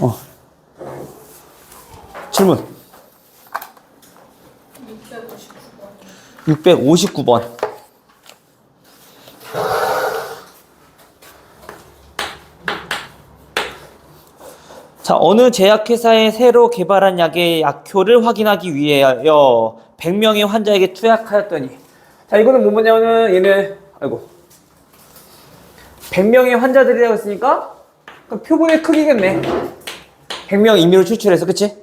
어. 질문. 659번. 자, 어느 제약회사에 새로 개발한 약의 약효를 확인하기 위하여 100명의 환자에게 투약하였더니. 자, 이거는 뭐냐면은 얘는, 아이고. 100명의 환자들이라고 했으니까 그 표본의 크기겠네. 100명 임의로 추출해서, 그치?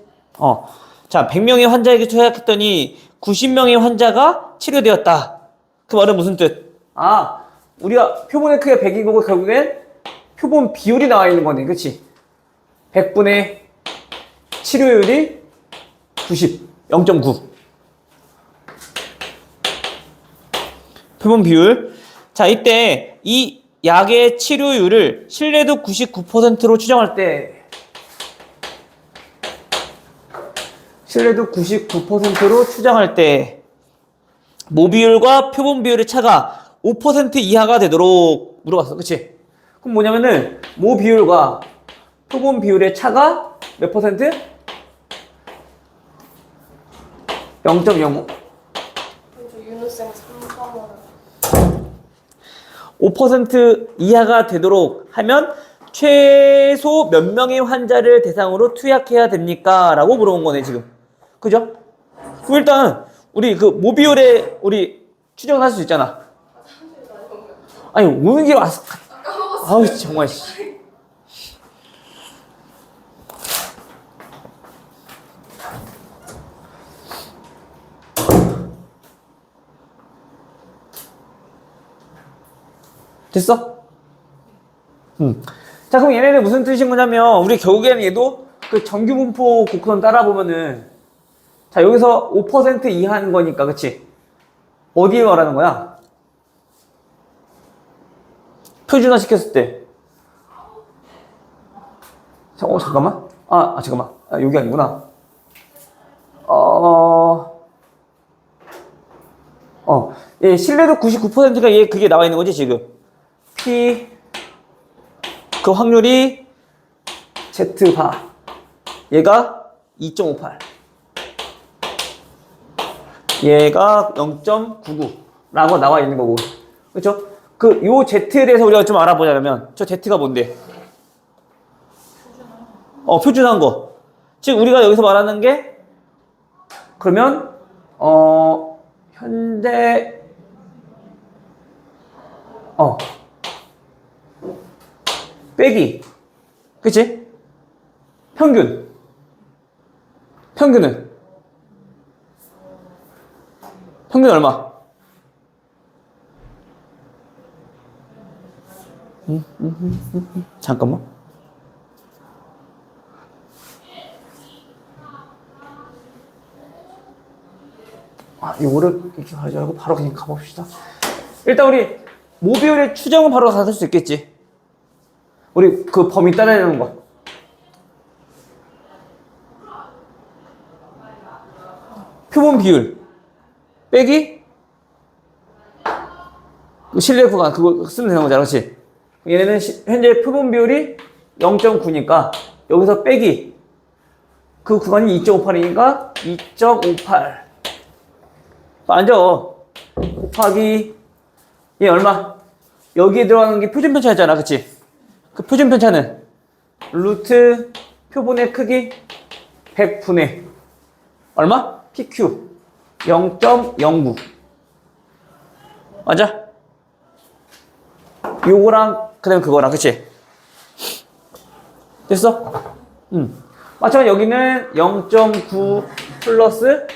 자, 100명의 환자에게 투약했더니 90명의 환자가 치료되었다. 그 말은 무슨 뜻? 아, 우리가 표본의 크기가 100인 거고 결국엔 표본 비율이 나와 있는 거네. 그치? 100분의 치료율이 90, 0.9. 표본 비율. 자, 이때 이 약의 치료율을 신뢰도 99%로 추정할 때 신뢰도 99%로 추정할 때 모비율과 표본 비율의 차가 5% 이하가 되도록 물어봤어. 그치? 그럼 뭐냐면은 모비율과 표본 비율의 차가 몇 퍼센트? 0.05. 윤호쌤 3번으로 5% 이하가 되도록 하면 최소 몇 명의 환자를 대상으로 투약해야 됩니까? 라고 물어본 거네, 지금. 그죠? 그럼 일단, 우리 그 모비율에 우리 추정할 수 있잖아. 아니, 오는 길에 와서. 아우, 정말. 됐어? 자, 그럼 얘네는 무슨 뜻인 거냐면, 우리 결국에는 얘도 그 정규분포 곡선 따라보면은, 자, 여기서 5% 이하인 거니까, 그치? 어디에 말하는 거야? 표준화 시켰을 때. 자, 잠깐만. 잠깐만. 여기 아니구나. 예, 신뢰도 99%가 그게 나와 있는 거지, 지금. P, 그 확률이 Z바. 얘가 2.58. 얘가 0.99라고 나와 있는 거고. 그렇죠? 요 Z에 대해서 우리가 좀 알아보자면, 저 Z가 뭔데? 표준한 거. 즉, 우리가 여기서 말하는 게, 그러면, 현재, 빼기. 그치? 평균은? 평균 얼마? 잠깐만. 요거를 이렇게 하지 말고 바로 그냥 가봅시다. 일단 우리 모비율의 추정은 바로 다 할 수 있겠지. 우리 그 범위 따라내는 거. 표본 비율 빼기 신뢰 구간 그거 쓰면 되는 거잖아, 그렇지? 얘네는 현재 표본 비율이 0.9니까 여기서 빼기 그 구간이 2.58이니까 2.58 맞아. 곱하기 얘 얼마? 여기에 들어가는 게 표준 편차였잖아, 그치? 그 표준 편차는 루트 표본의 크기 100분의 얼마? PQ 0.09 맞아? 요거랑 그다음에 그거랑 그치? 됐어? 마찬가지 여기는 0.9 플러스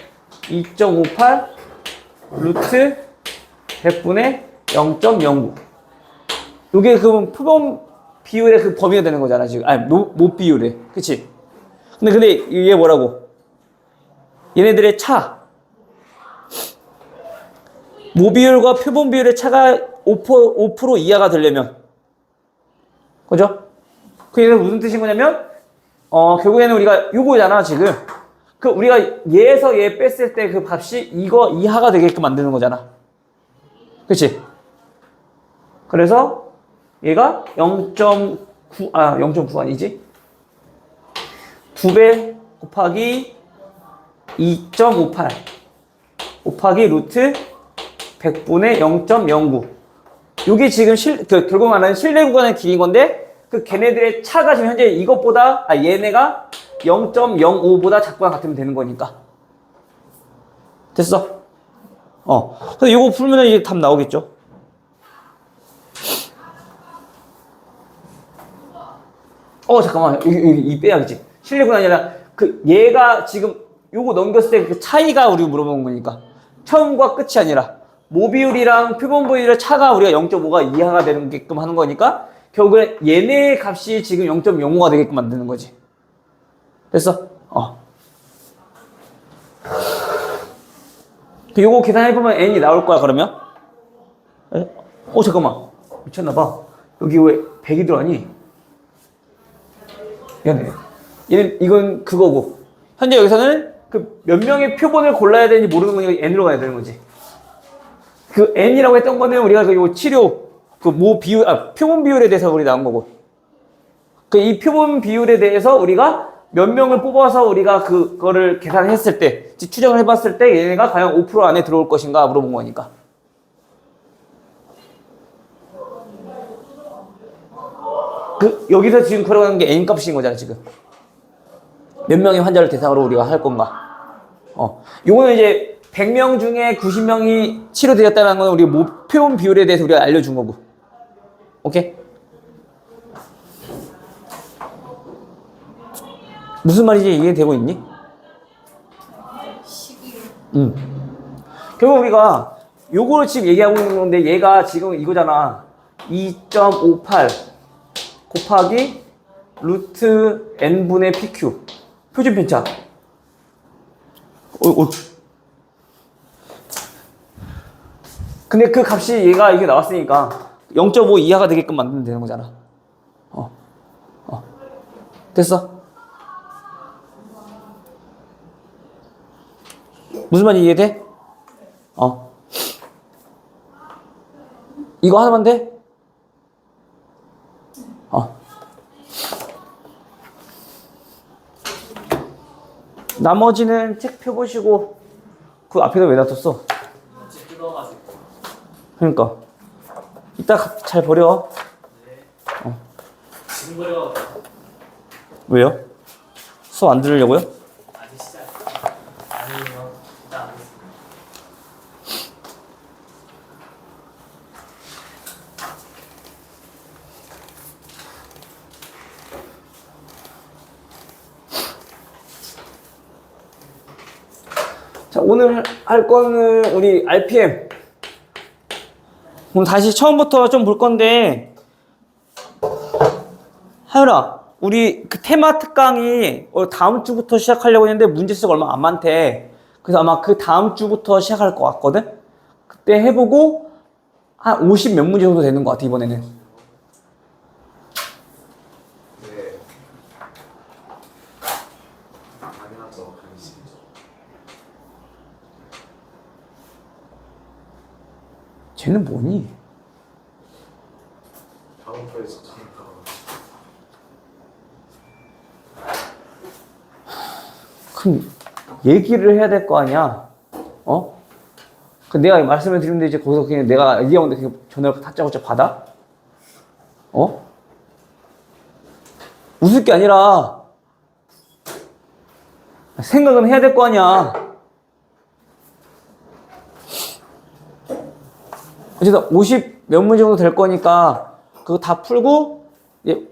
2.58 루트 100분의 0.09 요게 그 표본 비율의 그 범위가 되는 거잖아 지금. 아니 못 비율에 그치? 근데 얘 뭐라고? 얘네들의 차 모비율과 표본 비율의 차가 5% 이하가 되려면 그죠? 그 얘는 무슨 뜻인 거냐면 결국에는 우리가 요거잖아 지금. 그 우리가 얘에서 얘 뺐을 때 그 값이 이거 이하가 되게끔 만드는 거잖아. 그치? 그래서 얘가 0.9 0.9 아니지? 2배 곱하기 2.58 곱하기 루트 100분의 0.09. 이게 지금 결국 말하는 실내 구간의 길이인 건데, 그 걔네들의 차가 지금 현재 이것보다, 얘네가 0.05보다 작거나 같으면 되는 거니까. 됐어? 그래서 이거 풀면 이제 답 나오겠죠? 잠깐만. 여기 이 빼야겠지. 실내 구간이 아니라, 얘가 지금 요거 넘겼을 때 그 차이가 우리 물어본 거니까. 처음과 끝이 아니라. 모비율이랑 표본 비율의 차가 우리가 0.5가 이하가 되게끔 하는 거니까 결국에 얘네의 값이 지금 0.05가 되게끔 만드는 거지. 됐어? 요거 계산해보면 n이 나올 거야, 그러면. 잠깐만. 미쳤나봐. 여기 왜 100이 들어가니? 미안해. 이건 그거고. 현재 여기서는 몇 명의 표본을 골라야 되는지 모르는 거니까 n으로 가야 되는 거지. 그 n이라고 했던 거는 우리가 요 치료 모 비율 표본 비율에 대해서 우리 나온 거고, 이 표본 비율에 대해서 우리가 몇 명을 뽑아서 우리가 그거를 계산했을 때, 추정을 해봤을 때 얘네가 과연 5% 안에 들어올 것인가 물어본 거니까. 여기서 지금 걸어가는 게 n 값인 거잖아, 지금. 몇 명의 환자를 대상으로 우리가 할 건가. 요거는 이제 100명 중에 90명이 치료되었다는 건 우리 표본 비율에 대해서 우리가 알려준 거고. 오케이? 무슨 말인지 이해되고 있니? 결국 우리가 요거를 지금 얘기하고 있는 건데, 얘가 지금 이거잖아. 2.58 곱하기 루트 n분의 pq. 표준 편차. 근데 그 값이 얘가 이게 나왔으니까 0.5 이하가 되게끔 만들면 되는 거잖아. 됐어? 무슨 말인지 이해돼? 이거 하나만 돼? 나머지는 책 펴보시고, 그 앞에다 왜 놔뒀어? 그러니까 이따 잘 버려. 지금 버려. 왜요? 수업 안 들으려고요? 아직 시작. 아니요. 일단 안 했습니다. 자, 오늘 할 거는 우리 RPM. 오늘 다시 처음부터 좀 볼 건데, 하율아, 우리 테마 특강이 다음 주부터 시작하려고 했는데 문제수가 얼마 안 많대. 그래서 아마 그 다음 주부터 시작할 것 같거든? 그때 해보고 한 50 몇 문제 정도 되는 것 같아, 이번에는. 네. 당연하죠. 관심이죠. 쟤는 뭐니? 다음 거에 저장가. 그럼 얘기를 해야 될 거 아니야? 그 내가 말씀을 드리는데 이제 거기서 그냥 내가 얘기하는데 그냥 전화를 다짜고짜 받아? 웃을 게 아니라 생각은 해야 될 거 아니야. 어쨌든 50 몇 문제 정도 될 거니까 그거 다 풀고 이제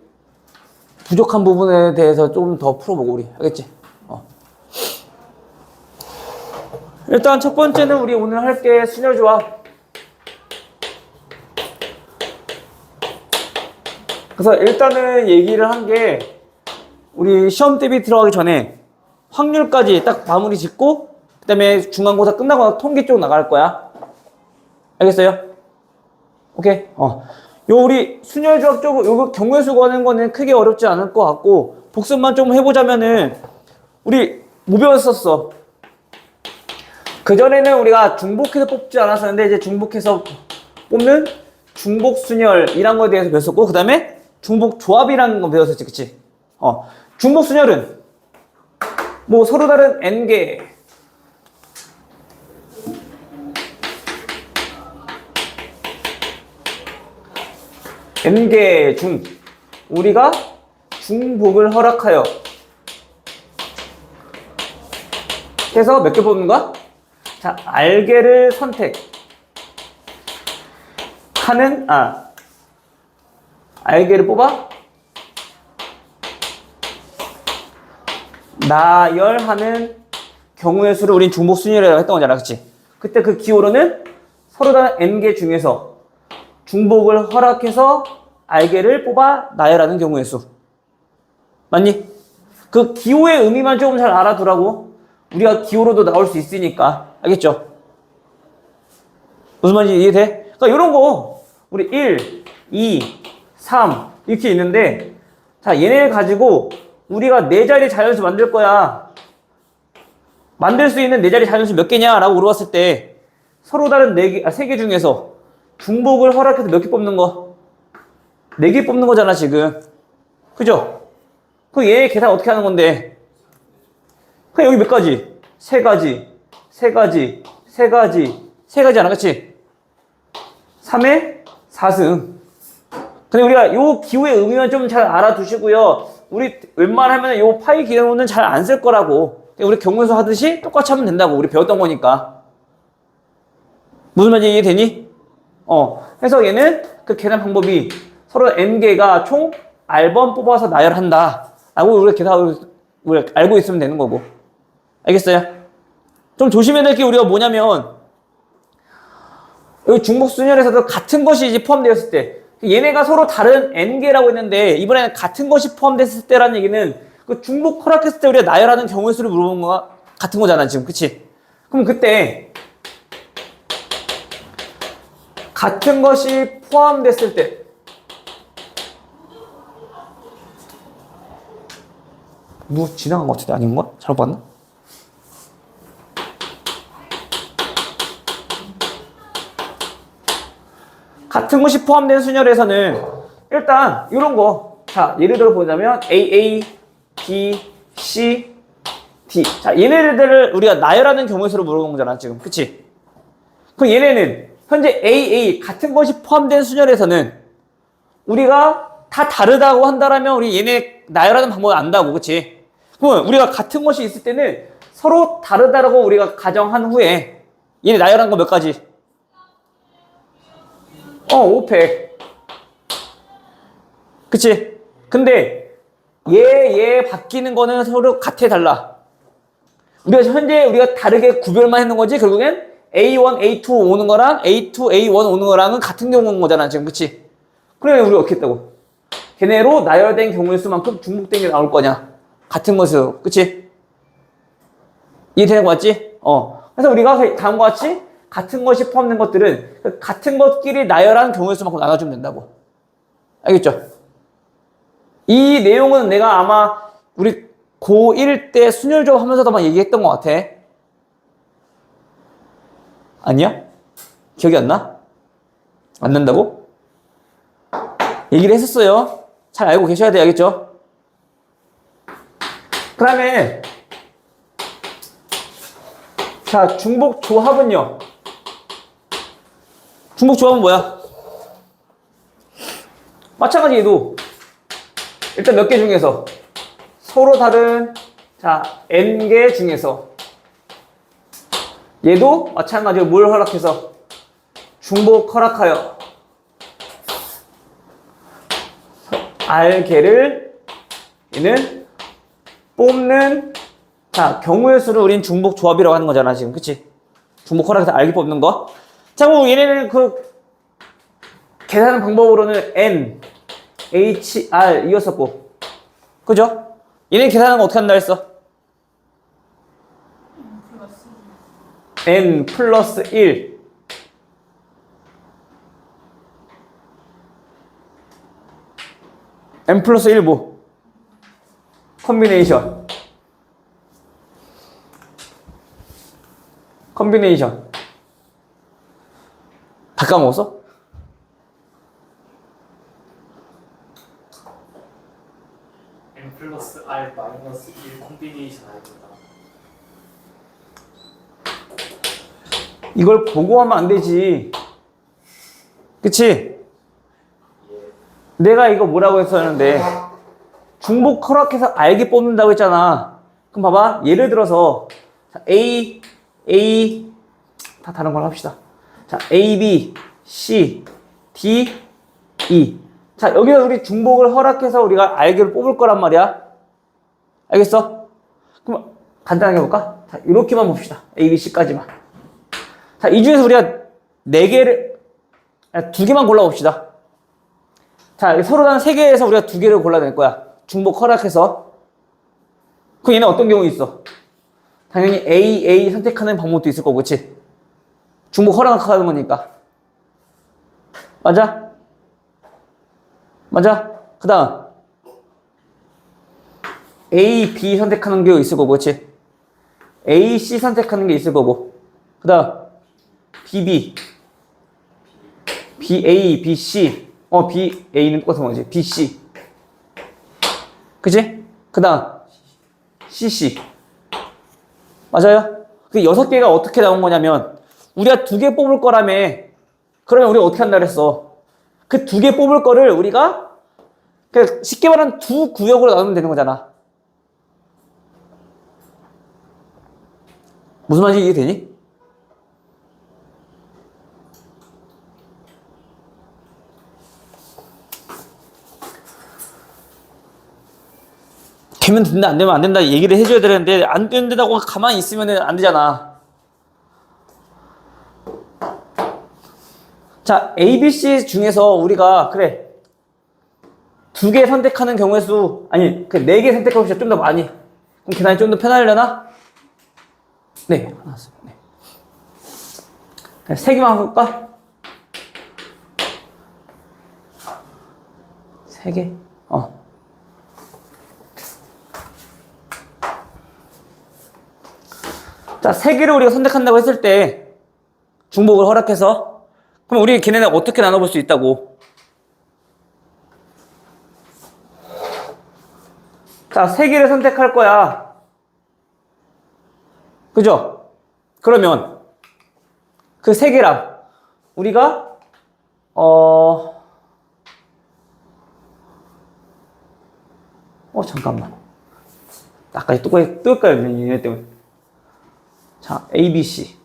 부족한 부분에 대해서 좀 더 풀어보고 우리 알겠지? 일단 첫 번째는 우리 오늘 할 게 순혈조합. 그래서 일단은 얘기를 한 게 우리 시험 대비 들어가기 전에 확률까지 딱 마무리 짓고 그 다음에 중간고사 끝나고 나서 통계 쪽 나갈 거야. 알겠어요? 오케이? 요 우리 순혈조합 쪽 요거 경우의 수 구하는 거는 크게 어렵지 않을 것 같고 복습만 좀 해보자면은 우리 뭐 배웠었어? 그전에는 우리가 중복해서 뽑지 않았었는데 이제 중복해서 뽑는 중복순혈이란 거에 대해서 배웠었고 그 다음에 중복조합이라는 거 배웠었지, 그치? 중복순혈은 뭐 서로 다른 n개 n개 중 우리가 중복을 허락하여 해서 몇 개 뽑는 거야? 자, 알개를 선택하는 알개를 뽑아 나열하는 경우의 수를 우린 중복 순위라고 했던 거잖아, 그치? 그때 그 기호로는 서로 다른 n개 중에서 중복을 허락해서 알개를 뽑아 나열하는 경우의 수. 맞니? 그 기호의 의미만 조금 잘 알아두라고. 우리가 기호로도 나올 수 있으니까. 알겠죠? 무슨 말인지 이해돼? 그러니까 이런 거 우리 1, 2, 3 이렇게 있는데 자, 얘네를 가지고 우리가 4자리 자연수 만들 거야. 만들 수 있는 4자리 자연수 몇 개냐? 라고 물어봤을 때 서로 다른 3개 중에서 중복을 허락해서 몇 개 뽑는 거? 4개 뽑는 거잖아, 지금. 그죠? 그럼 얘 계산 어떻게 하는 건데? 그럼 여기 몇 가지? 3가지, 3가지, 3가지, 3가지잖아, 그치? 3의 4승. 근데 우리가 요 기호의 의미만 좀 잘 알아두시고요. 우리 웬만하면 요 파이 기호는 잘 안 쓸 거라고. 우리 경우에서 하듯이 똑같이 하면 된다고. 우리 배웠던 거니까. 무슨 말인지 이해되니? 그래서 얘는 그 계산 방법이 서로 n개가 총 R번 뽑아서 나열한다. 라고 우리가 알고 있으면 되는 거고. 알겠어요? 좀 조심해야 될 게 우리가 뭐냐면, 여기 중복 순열에서도 같은 것이 이제 포함되었을 때, 얘네가 서로 다른 n개라고 했는데, 이번에는 같은 것이 포함됐을 때라는 얘기는 그 중복 허락했을 때 우리가 나열하는 경우의 수를 물어본 거가 같은 거잖아, 지금. 그치? 그럼 그때, 같은 것이 포함됐을 때, 뭐 지나간 것 같은데 아닌가? 잘못 봤나? 같은 것이 포함된 순열에서는 일단 이런 거, 자 예를 들어 보자면 AA, B, C, D. 자 얘네들을 우리가 나열하는 경우의 수로 물어본 거잖아 지금, 그치? 그럼 얘네는 현재 AA 같은 것이 포함된 순열에서는 우리가 다 다르다고 한다라면 우리 얘네 나열하는 방법을 안다고, 그치? 그럼 우리가 같은 것이 있을 때는 서로 다르다라고 우리가 가정한 후에 얘네 나열한 거 몇 가지? 500. 그치? 근데 얘 바뀌는 거는 서로 같아 달라. 우리가 다르게 구별만 했는 거지 결국엔 A1, A2 오는 거랑 A2, A1 오는 거랑은 같은 경우인 거잖아 지금, 그치? 그러면 우리 어떻게 했다고? 걔네로 나열된 경우의 수만큼 중복된 게 나올 거냐? 같은 것으로, 그치? 이해되는 거 맞지? 그래서 우리가 다음과 같이 같은 것이 포함된 것들은 같은 것끼리 나열한 경우의 수만큼 나눠주면 된다고. 알겠죠? 이 내용은 내가 아마 우리 고1 때 순열조합 하면서도 아마 얘기했던 것 같아. 아니야? 기억이 안 나? 안 난다고? 얘기를 했었어요. 잘 알고 계셔야 돼, 알겠죠? 그 다음에 자, 중복 조합은요. 중복 조합은 뭐야? 마찬가지 얘도 일단 몇 개 중에서 서로 다른 자 n개 중에서 얘도 마찬가지로 뭘 허락해서 중복 허락하여 R개를 얘는 뽑는 자 경우의 수를 우린 중복 조합이라고 하는 거잖아 지금, 그치? 중복 허락해서 R개 뽑는 거. 자, 뭐 얘네는 그 계산 방법으로는 N, H, R 이었었고, 그죠? 얘네 계산하는 거 어떻게 한다 했어? N 플러스 1 N 플러스 1 뭐? 컨비네이션 다 까먹었어? M 플러스 R 마이너스 1 콤비네이션 아닙니다. 이걸 보고 하면 안 되지. 그치? 내가 이거 뭐라고 했었는데 중복 허락해서 알게 뽑는다고 했잖아. 그럼 봐봐. 예를 들어서 자, A 다 다른 걸 합시다. 자, A, B, C, D, E. 자, 여기서 우리 중복을 허락해서 우리가 알게를 뽑을 거란 말이야. 알겠어? 그럼 간단하게 해볼까? 자, 이렇게만 봅시다. A, B, C까지만. 자, 이 중에서 우리가 4개를, 2개만 골라봅시다. 자, 서로 다른 3개에서 우리가 2개를 골라낼 거야. 중복 허락해서. 그럼 얘는 어떤 경우 있어? 당연히 A 선택하는 방법도 있을 거고, 그치? 중복 허락하는 거니까. 맞아? 맞아? 그 다음. A, B 선택하는 게 있을 거고, 그치? A, C 선택하는 게 있을 거고. 그 다음. B, A, B, C. B, A는 똑같은 거지. B, C. 그치? 그 다음. C. 맞아요? 그 6개가 어떻게 나온 거냐면, 우리가 2개 뽑을 거라며. 그러면 우리가 어떻게 한다 그랬어? 그 2개 뽑을 거를 우리가, 그냥 쉽게 말하면 2구역으로 나누면 되는 거잖아. 무슨 말인지 이해되니? 되면 된다, 안 되면 안 된다 얘기를 해줘야 되는데 안 된다고 가만히 있으면 안 되잖아. 자, A, B, C 중에서 우리가 그래 2개 선택하는 경우의 수 아니 4개 선택하고 좀 더 많이 그럼 계산이 좀 더 편하려나? 네, 알았어요. 네. 3개만 해볼까? 3개? 자, 3개를 우리가 선택한다고 했을 때 중복을 허락해서 그럼 우리 걔네는 어떻게 나눠볼 수 있다고? 자, 3개를 선택할 거야. 그죠? 그러면 그 3개랑 우리가 잠깐만. 아까 뜰까요? 얘네 때문에. 자, A, B, C.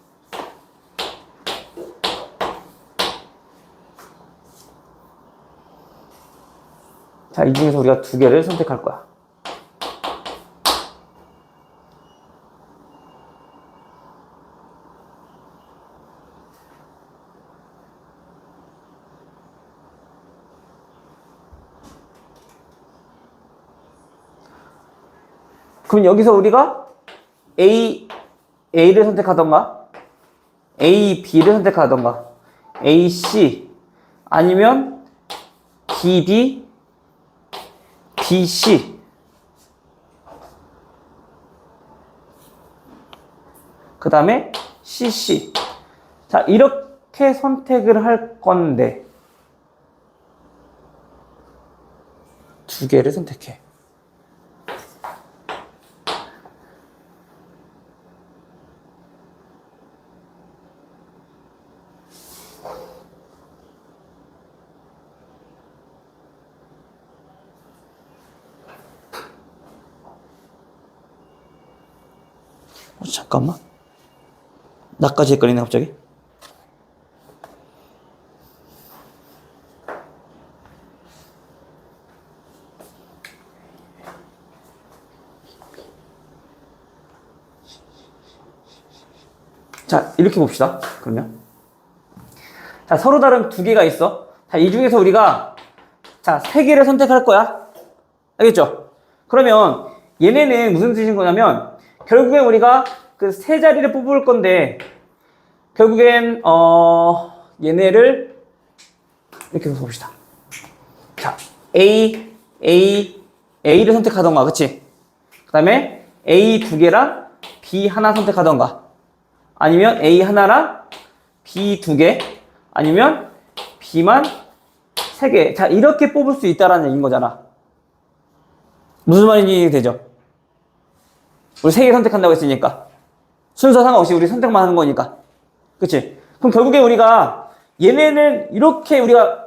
자, 이 중에서 우리가 2개를 선택할 거야. 그럼 여기서 우리가 A를 선택하던가, B를 선택하던가, C, 아니면 B, C. 그 다음에 CC. 자, 이렇게 선택을 할 건데, 2개를 선택해. 잠깐만. 나까지 헷갈리네, 갑자기. 자, 이렇게 봅시다. 그러면. 자, 서로 다른 2개가 있어. 자, 이 중에서 우리가, 자, 3개를 선택할 거야. 알겠죠? 그러면, 얘네는 무슨 뜻인 거냐면, 결국엔 우리가 그 3자리를 뽑을 건데, 결국엔, 얘네를, 이렇게 봅시다. 자, A를 선택하던가, 그치? 그 다음에 A 2개랑 B 하나 선택하던가, 아니면 A 하나랑 B 2개, 아니면 B만 3개. 자, 이렇게 뽑을 수 있다라는 얘기인 거잖아. 무슨 말인지 되죠? 우리 3개 선택한다고 했으니까. 순서 상관없이 우리 선택만 하는 거니까. 그치? 그럼 결국에 우리가 얘네는 이렇게 우리가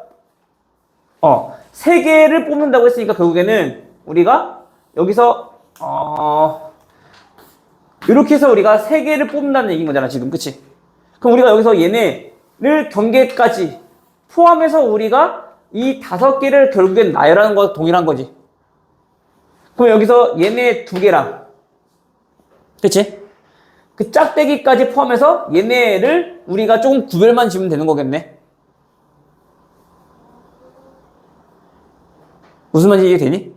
세 개를 뽑는다고 했으니까 결국에는 우리가 여기서 이렇게 해서 우리가 세 개를 뽑는다는 얘기인 거잖아 지금. 그치? 그럼 우리가 여기서 얘네를 경계까지 포함해서 우리가 이 5개를 결국엔 나열하는 거 동일한 거지. 그럼 여기서 얘네 2개랑 그치? 그 짝대기까지 포함해서 얘네를 우리가 조금 구별만 지으면 되는 거겠네. 무슨 말인지 이해되니?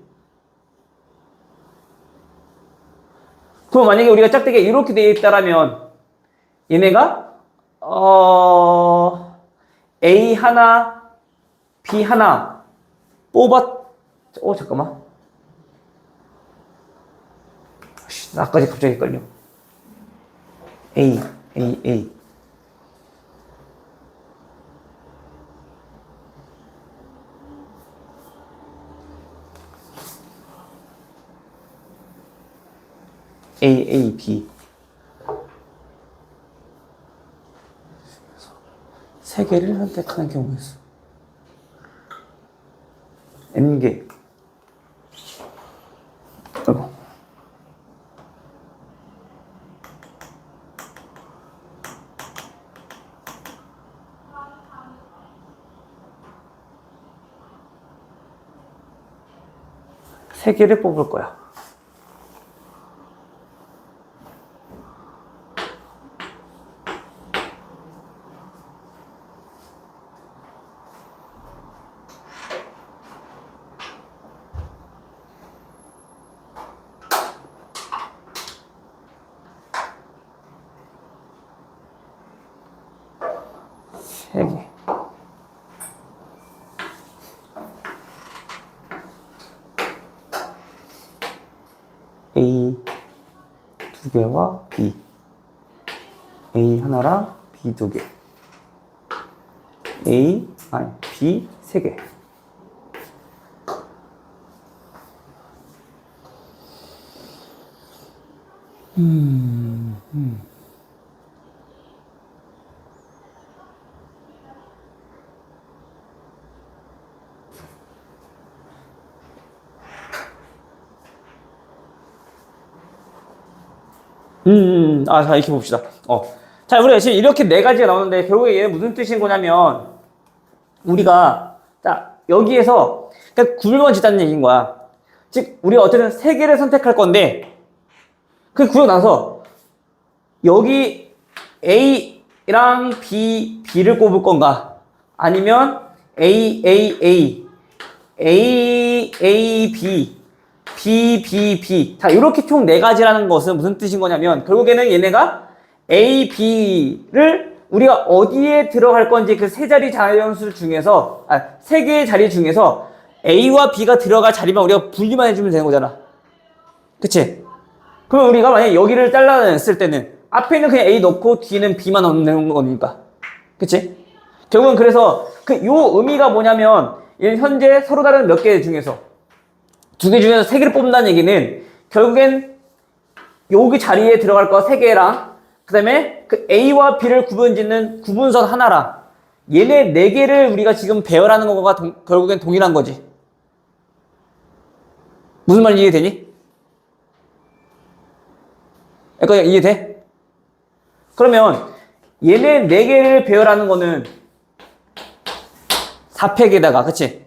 그럼 만약에 우리가 짝대기가 이렇게 되어 있다라면 얘네가 A 하나, B 하나 잠깐만. 나까지 갑자기 헷갈려. A. B. 세 개를 선택하는 경우가 있어. N개. 아이고. 세 개를 뽑을 거야. 세 개. A 2개와 B. A 하나랑 B 2개. B 3개. 자, 이렇게 봅시다. 자, 우리가 지금 이렇게 4가지가 나오는데, 결국에 얘는 무슨 뜻인 거냐면, 우리가, 자, 여기에서, 그냥 구별만 짓자는 얘기인 거야. 즉, 우리가 어쨌든 3개를 선택할 건데, 그 구역 나서, 여기 A랑 B를 꼽을 건가? 아니면 A, B, B. 자, 이렇게 총 4가지라는 것은 무슨 뜻인 거냐면, 결국에는 얘네가 A, B를 우리가 어디에 들어갈 건지 그 3자리 자연수 중에서, 3개의 자리 중에서 A와 B가 들어갈 자리만 우리가 분리만 해주면 되는 거잖아. 그치? 그러면 우리가 만약에 여기를 잘라냈을 때는 앞에는 그냥 A 넣고 뒤에는 B만 넣는 거니까. 그치? 결국은 그래서 요 의미가 뭐냐면, 얘는 현재 서로 다른 몇 개 중에서 2개 중에서 3개를 뽑는다는 얘기는 결국엔 여기 자리에 들어갈 거 3개랑 그 다음에 그 A와 B를 구분짓는 구분선 하나랑 얘네 4개를 우리가 지금 배열하는 거가 결국엔 동일한 거지. 무슨 말인지 이해되니? 약간 이해돼? 그러면 얘네 4개를 배열하는 거는 4팩에다가 그치?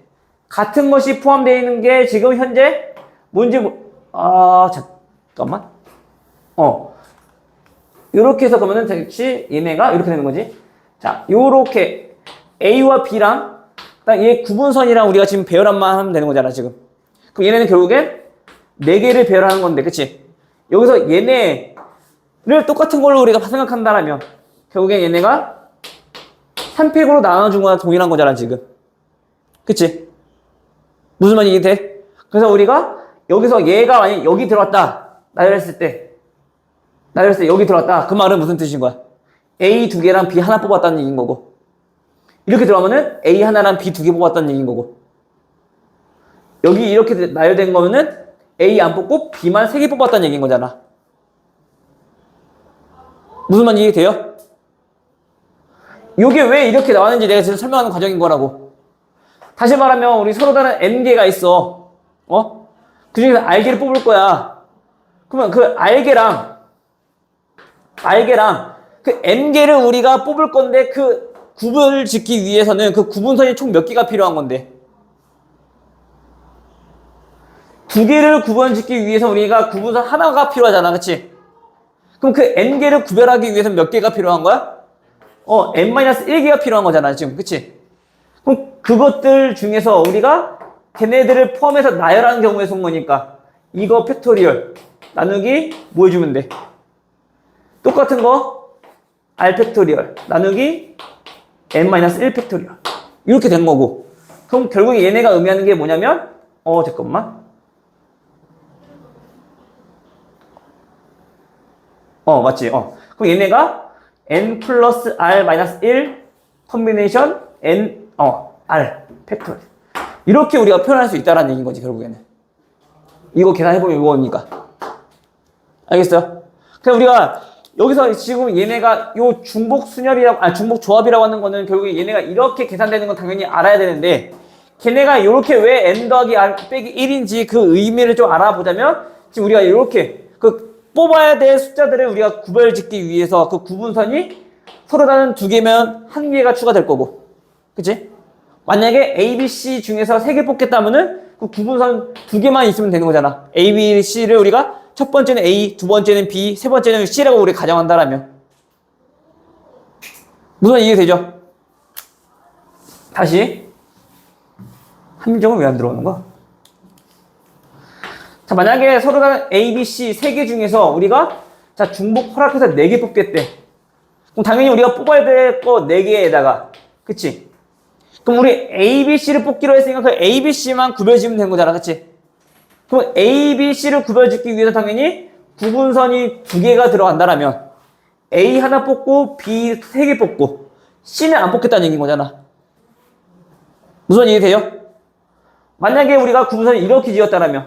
같은 것이 포함되어 있는 게 지금 현재 뭔지 잠깐만. 요렇게 해서 그러면은 즉시 얘네가 이렇게 되는 거지. 자, 요렇게 A와 B랑 그다음 얘 구분선이랑 우리가 지금 배열한만 하면 되는 거잖아, 지금. 그럼 얘네는 결국엔 4개를 배열하는 건데, 그치? 여기서 얘네를 똑같은 걸로 우리가 생각한다라면 결국엔 얘네가 3팩으로 나눠준 거랑 동일한 거잖아, 지금. 그치? 무슨 말인지 이해돼? 그래서 우리가 여기서 얘가 만약 여기 들어왔다. 나열했을 때 여기 들어왔다. 그 말은 무슨 뜻인 거야? A 2개랑 B 하나 뽑았다는 얘기인 거고. 이렇게 들어가면은 A 하나랑 B 2개 뽑았다는 얘기인 거고. 여기 이렇게 나열된 거면은 A 안 뽑고 B만 3개 뽑았다는 얘기인 거잖아. 무슨 말인지 이해돼요? 요게 왜 이렇게 나왔는지 내가 지금 설명하는 과정인 거라고. 다시 말하면 우리 서로 다른 n개가 있어. 그 중에서 r개를 뽑을 거야. 그러면 그 r개랑 그 n개를 우리가 뽑을 건데 그 구분을 짓기 위해서는 그 구분선이 총 몇 개가 필요한 건데, 두 개를 구분 짓기 위해서 우리가 구분선 하나가 필요하잖아. 그치? 그럼 그 n개를 구별하기 위해서 몇 개가 필요한 거야? n-1개가 필요한 거잖아 지금. 그치? 그럼 그것들 중에서 우리가 걔네들을 포함해서 나열하는 경우에 쓴 거니까 이거 팩토리얼 나누기 뭐 해주면 돼? 똑같은 거 r 팩토리얼 나누기 n-1 팩토리얼 이렇게 된 거고. 그럼 결국에 얘네가 의미하는 게 뭐냐면 잠깐만. 맞지? 그럼 얘네가 n 플러스 r 마이너스 1 컨비네이션 n r 팩토리얼 이렇게 우리가 표현할 수 있다라는 얘기인 거지 결국에는. 이거 계산해보면 이거니까. 알겠어요? 그래서 우리가 여기서 지금 얘네가 요 중복 순열이라고, 중복 조합이라고 하는 거는 결국에 얘네가 이렇게 계산되는 건 당연히 알아야 되는데, 걔네가 이렇게 왜 n 더하기 r 빼기 1인지 그 의미를 좀 알아보자면, 지금 우리가 이렇게 뽑아야 될 숫자들을 우리가 구별 짓기 위해서 그 구분선이 서로 다른 두 개면 한 개가 추가될 거고. 그치? 만약에 A, B, C 중에서 세 개 뽑겠다면은 그 구분선 두 개만 있으면 되는 거잖아. A, B, C를 우리가 첫 번째는 A, 두 번째는 B, 세 번째는 C라고 우리 가정한다라면. 무슨 이해되죠? 다시. 함정은 왜 안 들어오는 거야? 자, 만약에 서로 다른 A, B, C 세 개 중에서 우리가 중복 허락해서 4개 뽑겠대. 그럼 당연히 우리가 뽑아야 될 거 4개에다가, 그치? 그럼 우리 A, B, C를 뽑기로 했으니까 그 A, B, C만 구별지으면 되는 거잖아. 그치? 그럼 A, B, C를 구별짓기 위해서 당연히 구분선이 2개가 들어간다라면 A 하나 뽑고 B 3개 뽑고 C는 안 뽑겠다는 얘기인 거잖아. 무슨 이해돼요? 만약에 우리가 구분선을 이렇게 지었다라면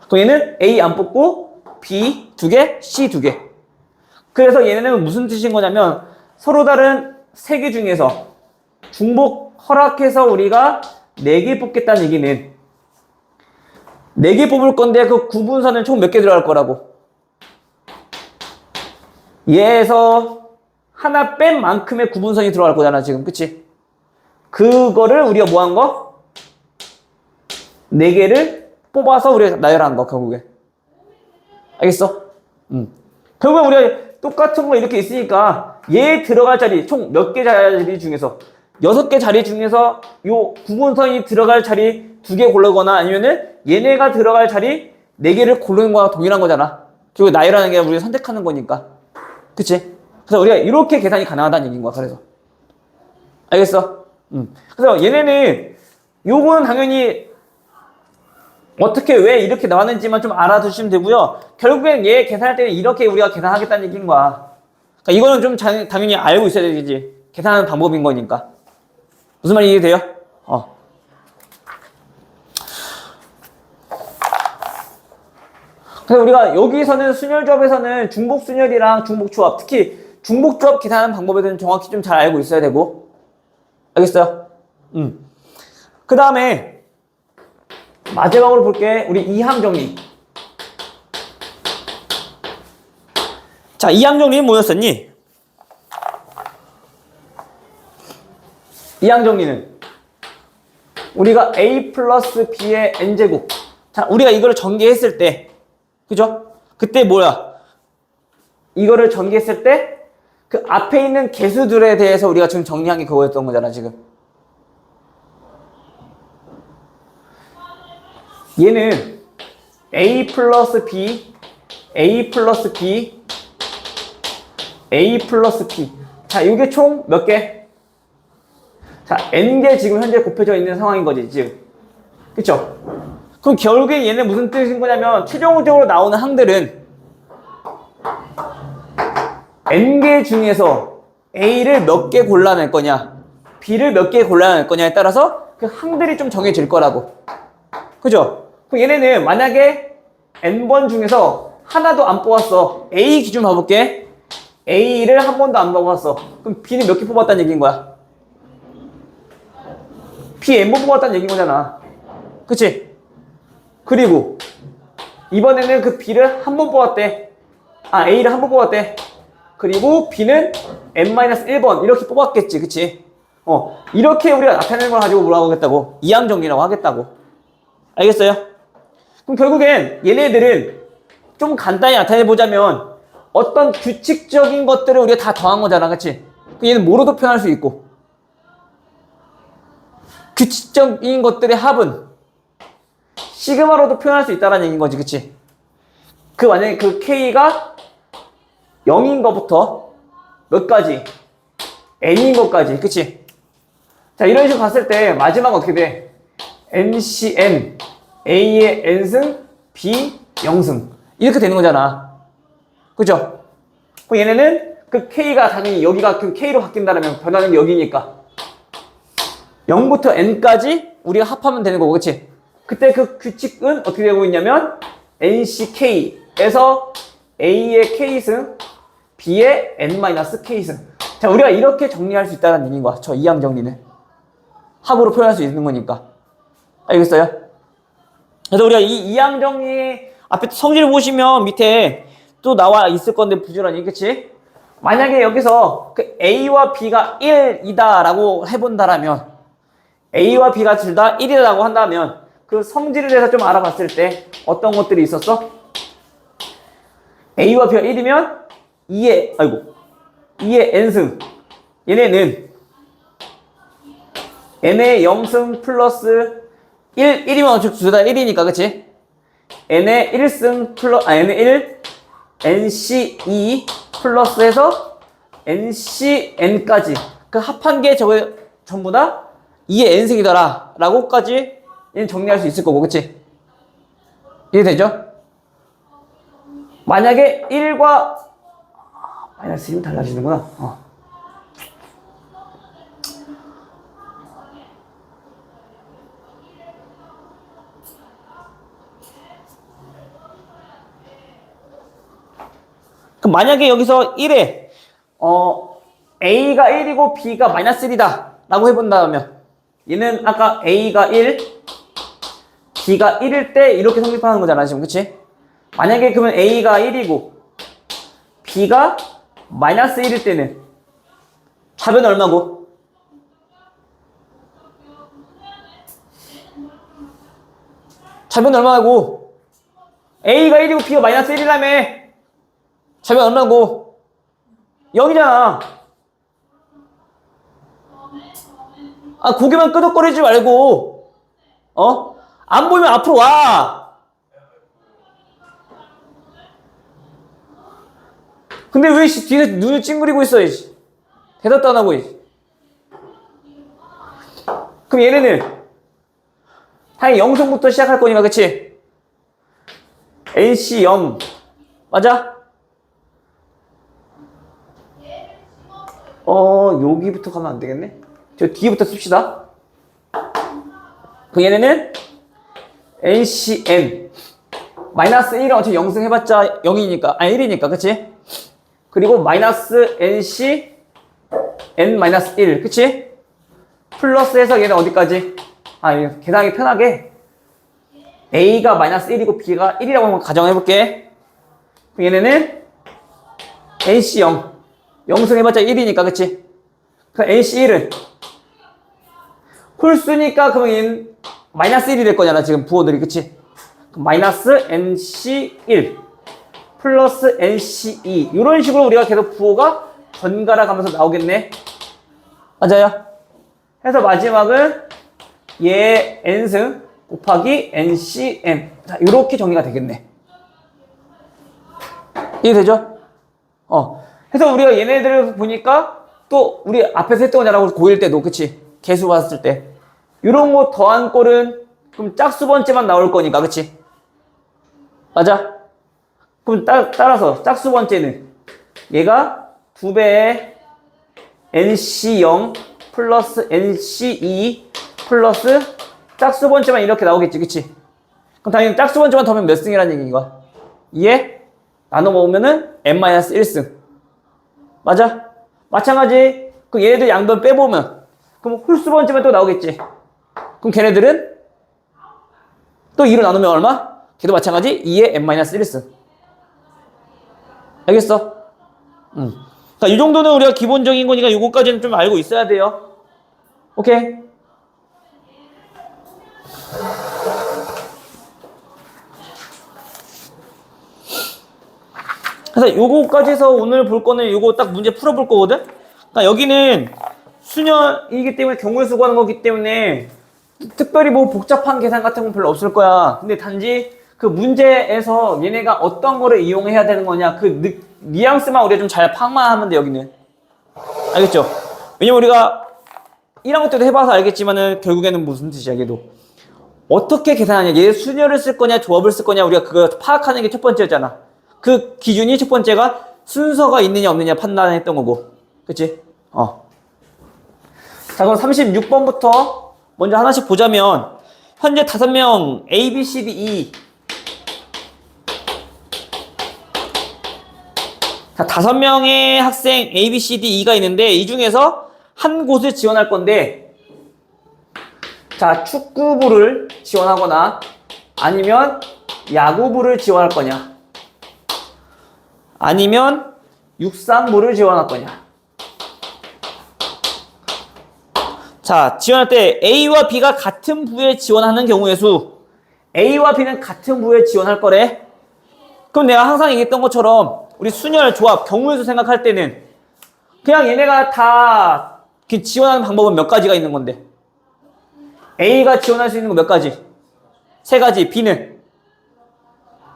그럼 얘는 A 안 뽑고 B 2개, C 2개. 그래서 얘네는 무슨 뜻인 거냐면 서로 다른 3개 중에서 중복 허락해서 우리가 4개 뽑겠다는 얘기는 4개 뽑을 건데 그 구분선은 총 몇 개 들어갈 거라고. 얘에서 하나 뺀 만큼의 구분선이 들어갈 거잖아 지금. 그치? 그거를 우리가 뭐 한 거? 4개를 뽑아서 우리가 나열한 거 결국에. 알겠어? 결국에 우리가 똑같은 거 이렇게 있으니까 얘 들어갈 자리 총 몇 개 자리 중에서 6개 자리 중에서 요 구분선이 들어갈 자리 2개 고르거나 아니면은 얘네가 들어갈 자리 4개를 고르는 거랑 동일한 거잖아. 결국 나열하는 게 우리가 선택하는 거니까. 그치? 그래서 우리가 이렇게 계산이 가능하다는 얘기인 거야. 그래서 알겠어? 그래서 얘네는 요거는 당연히 어떻게 왜 이렇게 나왔는지만 좀 알아두시면 되고요. 결국엔 얘 계산할 때는 이렇게 우리가 계산하겠다는 얘기인 거야. 그러니까 이거는 좀 당연히 알고 있어야 되지. 계산하는 방법인 거니까. 무슨 말인지 이해돼요? 그래서 우리가 여기서는 순열조합에서는 중복순열이랑 중복조합, 특히 중복조합 계산하는 방법에 대해서 정확히 좀 잘 알고 있어야 되고. 알겠어요? 그 다음에 마지막으로 볼게. 우리 이항 정리. 자, 이항 정리는 뭐였었니? 이항 정리는 우리가 A 플러스 B의 N제곱. 자, 우리가 이거를 전개했을 때, 그죠? 그때 뭐야? 이거를 전개했을 때 그 앞에 있는 개수들에 대해서 우리가 지금 정리한 게 그거였던 거잖아, 지금. 얘는 A 플러스 B, A 플러스 B, A 플러스 B. 자, 이게 총 몇 개? 자, N개 지금 현재 곱해져 있는 상황인 거지, 지금. 그쵸? 그럼 결국에 얘는 무슨 뜻인 거냐면, 최종적으로 나오는 항들은 N개 중에서 A를 몇 개 골라낼 거냐, B를 몇 개 골라낼 거냐에 따라서 그 항들이 좀 정해질 거라고. 그죠? 그럼 얘네는 만약에 N번 중에서 하나도 안 뽑았어. A 기준 봐볼게. A를 한 번도 안 뽑았어. 그럼 B는 몇 개 뽑았다는 얘기인 거야? B n번 뽑았다는 얘기인 거잖아. 그치? 그리고 이번에는 그 B를 한 번 뽑았대. 아, A를 한 번 뽑았대. 그리고 B는 n-1번 이렇게 뽑았겠지. 그치? 이렇게 우리가 나타내는 걸 가지고 뭐라고 하겠다고? 이항정리라고 하겠다고. 알겠어요? 그럼 결국엔 얘네들은 좀 간단히 나타내보자면 어떤 규칙적인 것들을 우리가 다 더한 거잖아. 그치? 얘는 뭐로도 표현할 수 있고 규칙적인 것들의 합은 시그마로도 표현할 수 있다는 얘기인 거지. 그치? 만약에 그 K가 0인 것부터 몇 가지? N인 것까지. 그치? 자, 이런 식으로 봤을 때 마지막은 어떻게 돼? NCN A의 N승 B 0승 이렇게 되는 거잖아. 그죠? 그럼 얘네는 그 K가 당연히 여기가 그 K로 바뀐다면 변하는 게 여기니까 0부터 N까지 우리가 합하면 되는 거고. 그치? 그때 그 규칙은 어떻게 되고 있냐면 NCK에서 A의 K승 B의 N-K승. 자, 우리가 이렇게 정리할 수 있다는 얘기인 거야. 저 이항 정리는 합으로 표현할 수 있는 거니까. 알겠어요? 그래서 우리가 이 이항 정리 앞에 성질 보시면 밑에 또 나와 있을 건데 부지런히. 그치? 만약에 여기서 그 A와 B가 1이다 라고 해본다라면 A와 B가 둘 다 1이라고 한다면 그 성질에 대해서 좀 알아봤을 때 어떤 것들이 있었어? A와 B가 1이면 2의 N승 얘네는 N의 0승 플러스 1이면 어차피 둘 다 1이니까. 그치? N의 1승 플러스 N의 1 NC2 플러스 해서 NCN까지 그 합한 게 저거 전부 다 2의 N승이더라 라고까지 정리할 수 있을 거고. 그치? 이해되죠? 만약에 1과 마이너스 1은 달라지는구나. 그럼 만약에 여기서 1에 A가 1이고 B가 마이너스 1이다 라고 해본다면 얘는 아까 A가 1 B가 1일 때 이렇게 성립하는 거잖아 지금. 그치? 만약에 그러면 A가 1이고 B가 마이너스 1일 때는 차변 얼마고? 차변 얼마고? A가 1이고 B가 마이너스 1이라며. 차변 얼마고? 0이잖아. 아, 고개만 끄덕거리지 말고 안 보이면 앞으로 와. 근데 왜 뒤에서 눈을 찡그리고 있어? 대답도 안 하고. 그럼 얘네는 당연히 0승부터 시작할 거니까. 그치? NC 0 맞아? 여기부터 가면 안 되겠네. 저 뒤부터 씁시다. 그 얘네는 NCN 마이너스 1은 어차피 0승 해봤자 0이니까 1이니까. 그치? 그리고 마이너스 NC N 마이너스 1 그치? 플러스 해서 얘는 어디까지? 계산하기 편하게 A가 마이너스 1이고 B가 1이라고 한번 가정해볼게. 얘네는 NC 0 0승 해봤자 1이니까. 그치? 그 NC 1은 홀수니까 그러면 얘는 마이너스 1이 될 거잖아 지금 부호들이. 그치? 마이너스 NC 1 플러스 NC2 이런 식으로 우리가 계속 부호가 번갈아 가면서 나오겠네. 맞아요? 해서 마지막은 얘 N승 곱하기 NCN. 자, 이렇게 정리가 되겠네. 이해되죠? 해서 우리가 얘네들을 보니까 또 우리 앞에서 했던 거냐라고 고1 때도. 그치? 개수 봤을 때 이런 거 더한 꼴은 그럼 짝수 번째만 나올 거니까. 그치? 맞아? 그럼 따라서 짝수 번째는 얘가 2배의 NC0 플러스 NC2 플러스 짝수 번째만 이렇게 나오겠지. 그치? 그럼 당연히 짝수 번째만 더하면 몇 승이라는 얘기인 거야? 2에 나눠 먹으면은 N-1승 맞아? 마찬가지. 그럼 얘네들 양변 빼보면 그럼 홀수 번째면 또 나오겠지. 그럼 걔네들은 또 2로 나누면 얼마? 걔도 마찬가지 2의 n-1승. 알겠어? 그러니까 이 정도는 우리가 기본적인 거니까 이거까지는 좀 알고 있어야 돼요. 오케이? 그래서 요거까지 해서 오늘 볼 거는 요거 딱 문제 풀어볼 거거든? 그러니까 여기는 수년이기 때문에 경우의 수 구하는 거기 때문에 특별히 뭐 복잡한 계산 같은 건 별로 없을 거야. 근데 단지 그 문제에서 얘네가 어떤 거를 이용해야 되는 거냐 그 뉘앙스만 우리가 좀 잘 파악만 하면 돼 여기는. 알겠죠? 왜냐면 우리가 1학년 때도 해봐서 알겠지만은 결국에는 무슨 뜻이야 걔도. 어떻게 계산하냐 얘 수녀를 쓸 거냐 조합을 쓸 거냐 우리가 그거 파악하는 게 첫 번째였잖아. 그 기준이 첫 번째가 순서가 있느냐 없느냐 판단했던 거고. 그치? 자 그럼 36번부터 먼저 하나씩 보자면 현재 5명 A, B, C, D, E 자 5명의 학생 A, B, C, D, E가 있는데 이 중에서 한 곳을 지원할 건데 자 축구부를 지원하거나 아니면 야구부를 지원할 거냐 아니면 육상부를 지원할 거냐. 자, 지원할 때 A와 B가 같은 부에 지원하는 경우의 수. A와 B는 같은 부에 지원할 거래. 그럼 내가 항상 얘기했던 것처럼 우리 순열, 조합, 경우의 수 생각할 때는 그냥 얘네가 다 지원하는 방법은 몇 가지가 있는 건데 A가 지원할 수 있는 거 몇 가지? 3가지. B는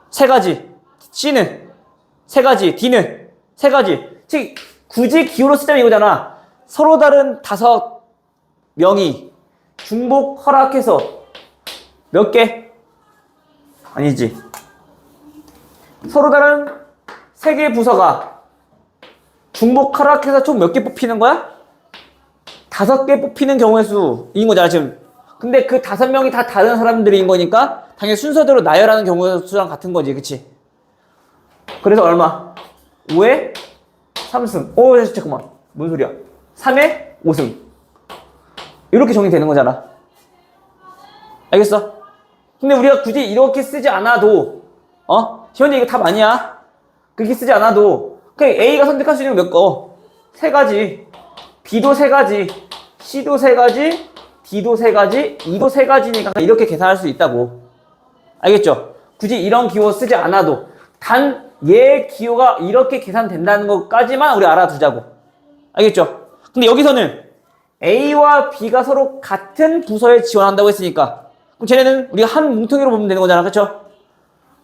3가지. C는 3가지, D는 3가지. 즉 굳이 기호로 쓰자면 이거잖아. 서로 다른 5명이 중복 허락해서 몇 개? 아니지. 서로 다른 3개의 부서가 중복 허락해서 총 몇 개 뽑히는 거야? 5개 뽑히는 경우의 수인 거잖아 지금. 근데 그 5명이 다 다른 사람들인 거니까 당연히 순서대로 나열하는 경우의 수랑 같은 거지. 그치? 그래서 얼마? 5에 3승. 잠깐만. 뭔 소리야? 3에 5승. 이렇게 정리되는 거잖아. 알겠어? 근데 우리가 굳이 이렇게 쓰지 않아도, 현재 이거 답 아니야? 그렇게 쓰지 않아도, 그냥 A가 선택할 수 있는 거 몇 거? 3가지. B도 3가지. C도 3가지. D도 3가지. E도 3가지니까 이렇게 계산할 수 있다고. 알겠죠? 굳이 이런 기호 쓰지 않아도. 단 얘 기호가 이렇게 계산된다는 것까지만 우리 알아두자고. 알겠죠? 근데 여기서는 A와 B가 서로 같은 부서에 지원한다고 했으니까 그럼 쟤네는 우리가 한 뭉텅이로 보면 되는 거잖아. 그쵸?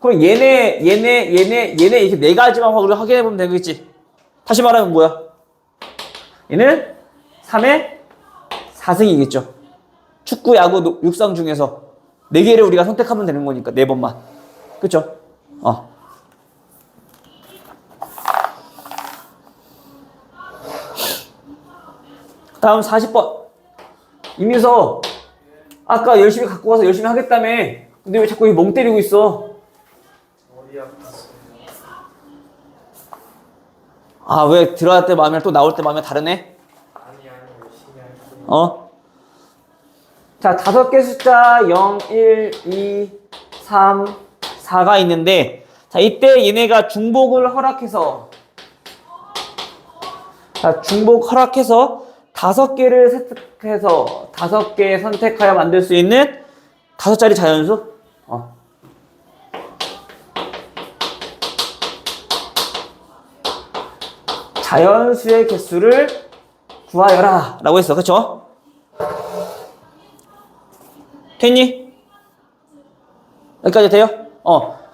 그럼 얘네 이렇게 4가지만 우리가 확인해 보면 되겠지. 다시 말하면 뭐야? 얘는 3에 4승이겠죠. 축구, 야구, 육상 중에서 4개를 우리가 선택하면 되는 거니까 4번만. 그쵸? 다음 40번. 이민서, 아까 열심히 갖고 가서 열심히 하겠다며. 근데 왜 자꾸 멍 때리고 있어? 머리 아팠어요. 아, 왜 들어갈 때 마음이랑 또 나올 때 마음이 다르네? 아니 열심히 할게요. 자, 5개 숫자 0, 1, 2, 3, 4가 있는데 자, 이때 얘네가 중복을 허락해서 5개를 선택해서 5개 선택하여 만들 수 있는 5자리 자연수? 자연수의 개수를 구하여라 라고 했어. 그쵸? 됐니? 여기까지 돼요?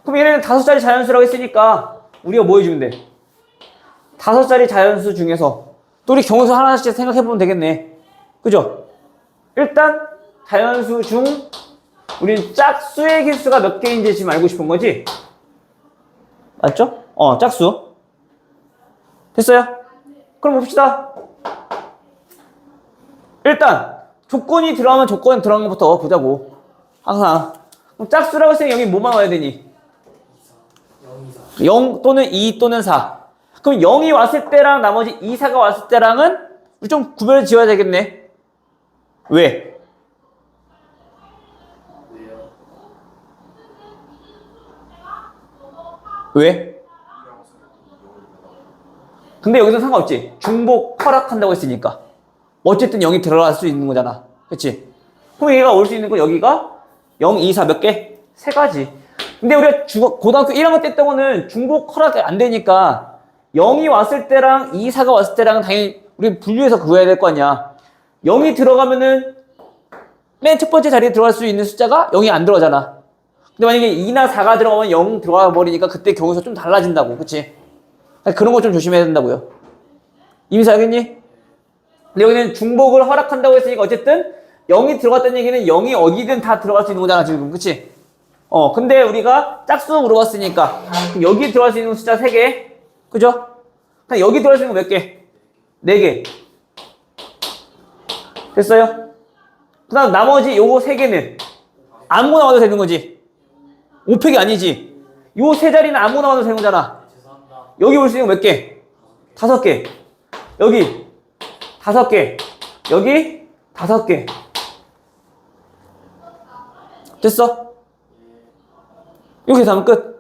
그럼 얘네는 5자리 자연수라고 했으니까 우리가 뭐 해주면 돼? 5자리 자연수 중에서 또 우리 경우수 하나씩 생각해보면 되겠네. 그죠? 일단 자연수 중 우리는 짝수의 개수가 몇 개인지 지금 알고 싶은 거지? 맞죠? 짝수. 됐어요? 그럼 봅시다. 일단 조건이 들어가면 조건이 들어간 것부터 보자고. 항상. 그럼 짝수라고 했으니 여기 뭐만 와야 되니? 0 또는 2 또는 4. 그럼 0이 왔을 때랑 나머지 2, 4가 왔을 때랑은 우리 좀 구별을 지어야 되겠네. 왜? 왜요? 왜? 근데 여기서 상관없지. 중복 허락한다고 했으니까. 어쨌든 0이 들어갈 수 있는 거잖아. 그치? 그럼 얘가 올 수 있는 건 여기가 0, 2, 4 몇 개? 세 가지. 근데 우리가 고등학교 1학년 때 했던 거는 중복 허락이 안 되니까 0이 왔을 때랑 2, 4가 왔을 때랑 당연히 우리 분류해서 그거 해야 될 거 아니야. 0이 들어가면은 맨 첫 번째 자리에 들어갈 수 있는 숫자가 0이 안 들어가잖아. 근데 만약에 2나 4가 들어가면 0 들어가 버리니까 그때 경우에서 좀 달라진다고. 그치? 그런 거 좀 조심해야 된다고요. 이미서 알겠니? 근데 여기는 중복을 허락한다고 했으니까 어쨌든 0이 들어갔다는 얘기는 0이 어디든 다 들어갈 수 있는 거잖아 지금. 그치? 근데 우리가 짝수 물어봤으니까 그럼 여기 들어갈 수 있는 숫자 3개. 그죠? 그냥 여기 들어갈 수 있는 거 몇 개? 4개. 됐어요? 그 다음 나머지 요거 3개는 아무거나 와도 되는 거지. 5팩이 아니지. 요 세 자리는 아무거나 와도 되는 거잖아. 죄송합니다. 여기 올 수 있는 거 몇 개? 5개. 여기 5개. 여기 5개. 됐어? 이렇게 계산하면 끝.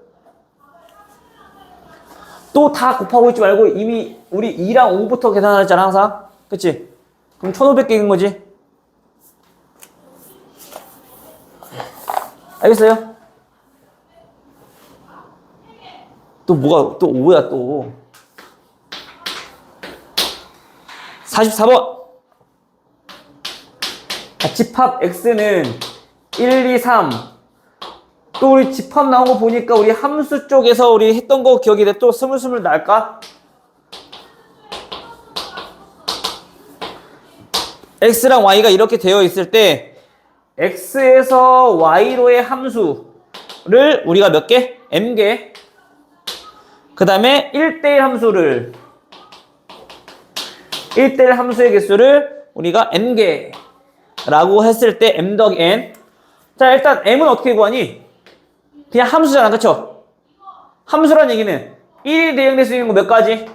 또 다 곱하고 있지 말고 이미 우리 2랑 5부터 계산했잖아 항상. 그치? 그럼 1500개인 거지. 알겠어요? 또 뭐가 또 5야 또. 44번. 집합 x는 1, 2, 3. 또 우리 집합 나온 거 보니까 우리 함수 쪽에서 우리 했던 거 기억이 돼? 또 스물스물 날까? x랑 y가 이렇게 되어 있을 때 x에서 y로의 함수를 우리가 몇 개? m개. 그 다음에 1대1 함수를 1대1 함수의 개수를 우리가 n개 라고 했을 때 m 더하기 n. 자 일단 m은 어떻게 구하니? 그냥 함수잖아. 그쵸? 함수란 얘기는 1이 대응될 수 있는 거 몇 가지?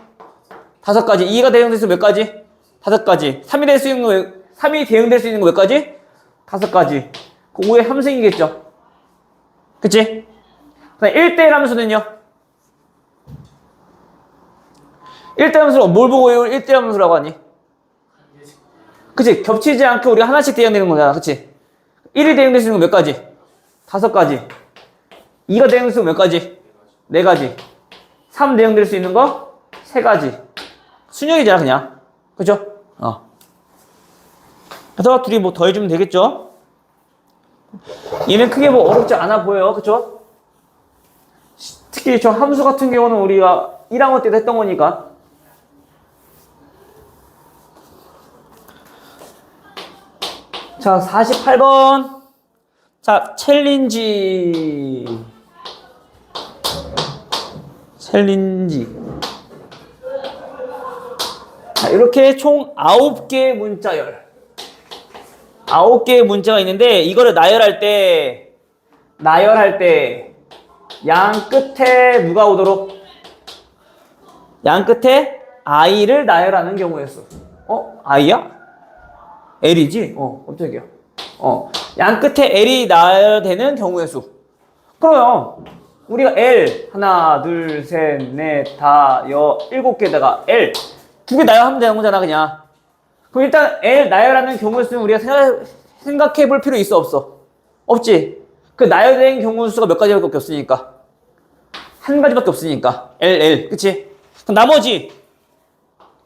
5가지. 2가 대응될 수 있는 거 몇 가지? 5가지. 3이 될 수 있는 거 3이 대응될 수 있는 거 몇 가지? 5가지. 그 5의 함수이겠죠. 그치? 1대1 함수는요? 1대1 함수로 뭘 보고 1대1 함수라고 하니? 그치? 겹치지 않게 우리가 하나씩 대응되는 거잖아. 그치? 1이 대응될 수 있는 거 몇 가지? 5가지. 2가 대응될 수 있는 거 몇 가지? 4가지. 3 대응될 수 있는 거 3가지. 순영이잖아 그냥. 그죠? 그래서 둘이 뭐 더해주면 되겠죠? 얘는 크게 뭐 어렵지 않아 보여요. 그쵸? 특히 저 함수 같은 경우는 우리가 1학년 때도 했던 거니까. 자, 48번. 자, 챌린지. 자, 이렇게 총 9개의 문자열. 9개의 문자가 있는데, 이거를 나열할 때, 양 끝에 누가 오도록? 양 끝에 i를 나열하는 경우의 수. i야? l이지? 깜짝이야. 양 끝에 l이 나열되는 경우의 수. 그러면 우리가 l 하나, 둘, 셋, 넷, 다, 7개에다가 l 2개 나열하면 되는 거잖아 그냥. 그럼 일단 l 나열하는 경우의 수는 우리가 생각해 볼 필요 있어 없어? 없지. 그 나열된 경우의 수가 몇 가지밖에 없으니까. 한 가지밖에 없으니까. l. 그치? 그럼 나머지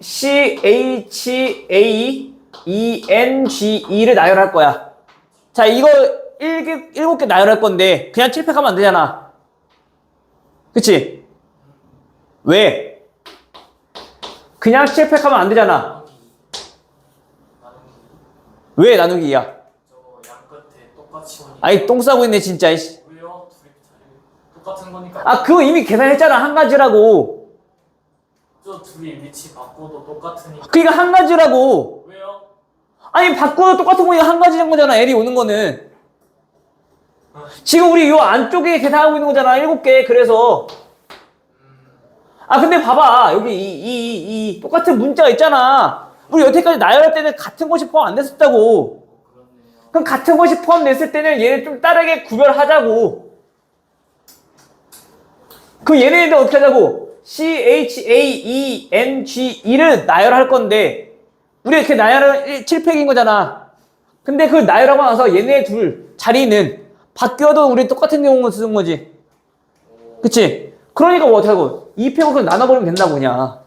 c, h, a, e, n, g, e를 나열할 거야. 자, 이거 7개 나열할 건데 그냥 칠팩하면 안 되잖아. 그치? 왜? 그냥 칠팩하면 안 되잖아. 왜 나누기야? 저거 양 끝에 똑같이 오니. 아이 똥 싸고 있네 진짜. 왜요? 둘이 똑같은 거니까. 아 그거 이미 계산했잖아. 한 가지라고. 저 둘이 위치 바꿔도 똑같으니까. 그니까 한 가지라고. 왜요? 아니 바꿔도 똑같은 거니까 한 가지인 거잖아. L이 오는 거는. 지금 우리 요 안쪽에 계산하고 있는 거잖아. 7개. 그래서 아, 근데 봐봐. 여기 이 똑같은 문자가 있잖아. 우리 여태까지 나열할 때는 같은 것이 포함 안 됐었다고. 그럼 같은 것이 포함됐을 때는 얘를 좀 다르게 구별하자고. 그럼 얘네들 어떻게 하자고? CHAENGE를 나열할 건데, 우리 이렇게 나열은 7팩인 거잖아. 근데 그 나열하고 나서 얘네 둘 자리는 바뀌어도 우리 똑같은 경우만 쓰는 거지. 그치? 그러니까 뭐 어떻게 하고? 2팩으로 그냥 나눠버리면 된다고, 그냥.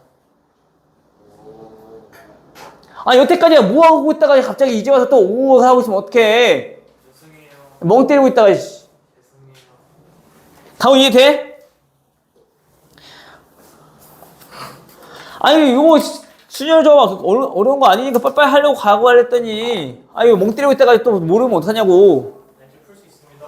아, 여태까지 뭐 하고 있다가 갑자기 이제 와서 또 오 하고 있으면 어떡해. 죄송해요. 멍 때리고 있다가, 씨. 죄송해요. 다운 이해돼? 아니, 이거 수녀 좀 어려운 거 아니니까 빨리빨리 하려고 각오하려 했더니, 아, 이거 멍 때리고 있다가 또 모르면 어떡하냐고. 네, 풀수 있습니다.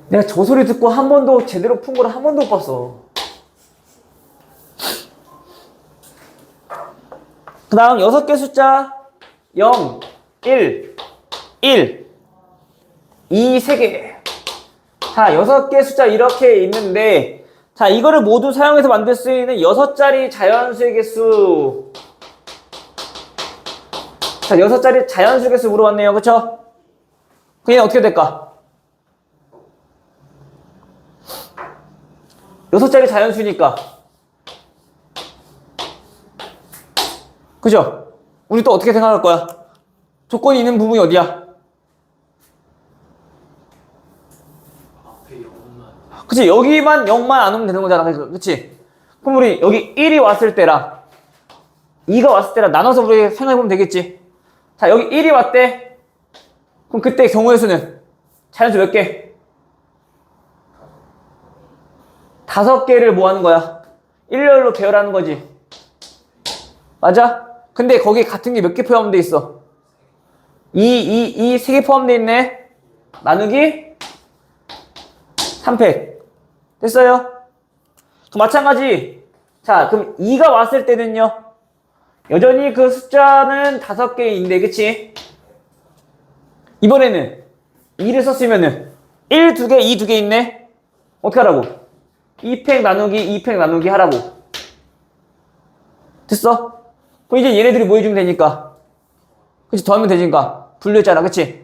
내가 저 소리 듣고 한 번도 제대로 푼 거를 한 번도 못 봤어. 그 다음 6개 숫자 0, 1, 1, 2, 3개. 자, 6개 숫자 이렇게 있는데, 자, 이거를 모두 사용해서 만들 수 있는 6자리 자연수의 개수. 자, 6자리 자연수 개수 물어봤네요. 그쵸? 그냥 어떻게 될까? 6자리 자연수니까. 그죠? 우리 또 어떻게 생각할 거야? 조건이 있는 부분이 어디야? 앞에 0만. 그치? 여기만 0만 안 오면 되는 거잖아. 그치? 그럼 우리 여기 1이 왔을 때랑 2가 왔을 때랑 나눠서 우리 생각해보면 되겠지? 자, 여기 1이 왔대. 그럼 그때 경우의 수는 자연수 몇 개? 5개를 뭐 하는 거야? 일렬로 배열하는 거지. 맞아? 근데 거기 같은 게 몇 개 포함돼 있어? 3개 포함돼 있네. 나누기 3팩. 됐어요? 그 마찬가지. 자, 그럼 2가 왔을 때는요. 여전히 그 숫자는 5개인데, 그치? 이번에는 2를 썼으면은 1, 2개, 2, 2개 있네? 어떻게 하라고? 2팩 나누기, 2팩 나누기 하라고. 됐어? 그럼 이제 얘네들이 뭐 해주면 되니까. 그치? 더하면 되니까. 분류했잖아. 그치?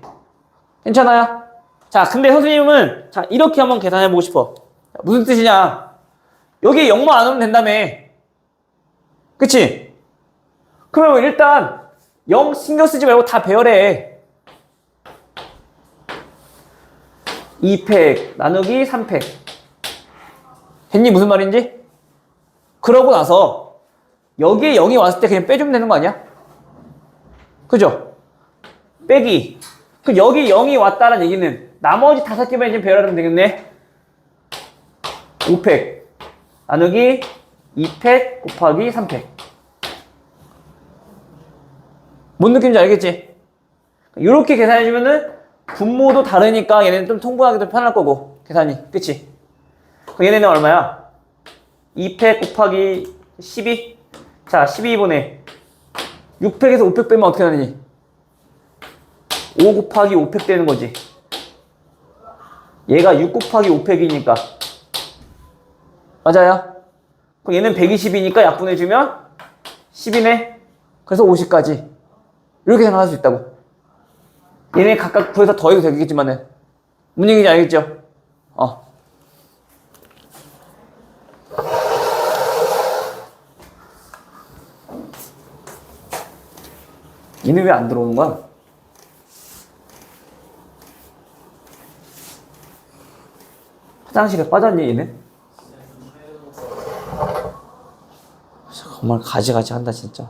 괜찮아요? 자, 근데 선생님은, 자, 이렇게 한번 계산해보고 싶어. 자, 무슨 뜻이냐? 여기 0만 안 오면 된다며. 그치? 그러면 일단, 0 신경 쓰지 말고 다 배열해. 2팩 나누기 3팩. 됐니? 무슨 말인지? 그러고 나서, 여기에 0이 왔을 때 그냥 빼주면 되는 거 아니야? 그죠? 빼기. 그 여기 0이 왔다는 얘기는 나머지 5개만 이제 배열하면 되겠네. 5팩 나누기 2팩 곱하기 3팩. 뭔 느낌인지 알겠지? 이렇게 계산해주면은 분모도 다르니까 얘네는 좀 통분하기도 편할 거고 계산이. 그치? 그럼 얘네는 얼마야? 2팩 곱하기 12. 자, 12분의 6팩에서 5팩 빼면 어떻게 되니? 5 곱하기 5팩 되는 거지. 얘가 6 곱하기 5팩이니까. 맞아요? 그럼 얘는 120이니까 약분해주면 10이네. 그래서 50까지. 이렇게 생각할 수 있다고. 얘네 각각 구해서 더해도 되겠지만은. 무슨 얘기인지 알겠죠? 얘는 왜 안 들어오는 거야? 화장실에 빠졌니 얘는? 정말 가지가지 한다 진짜.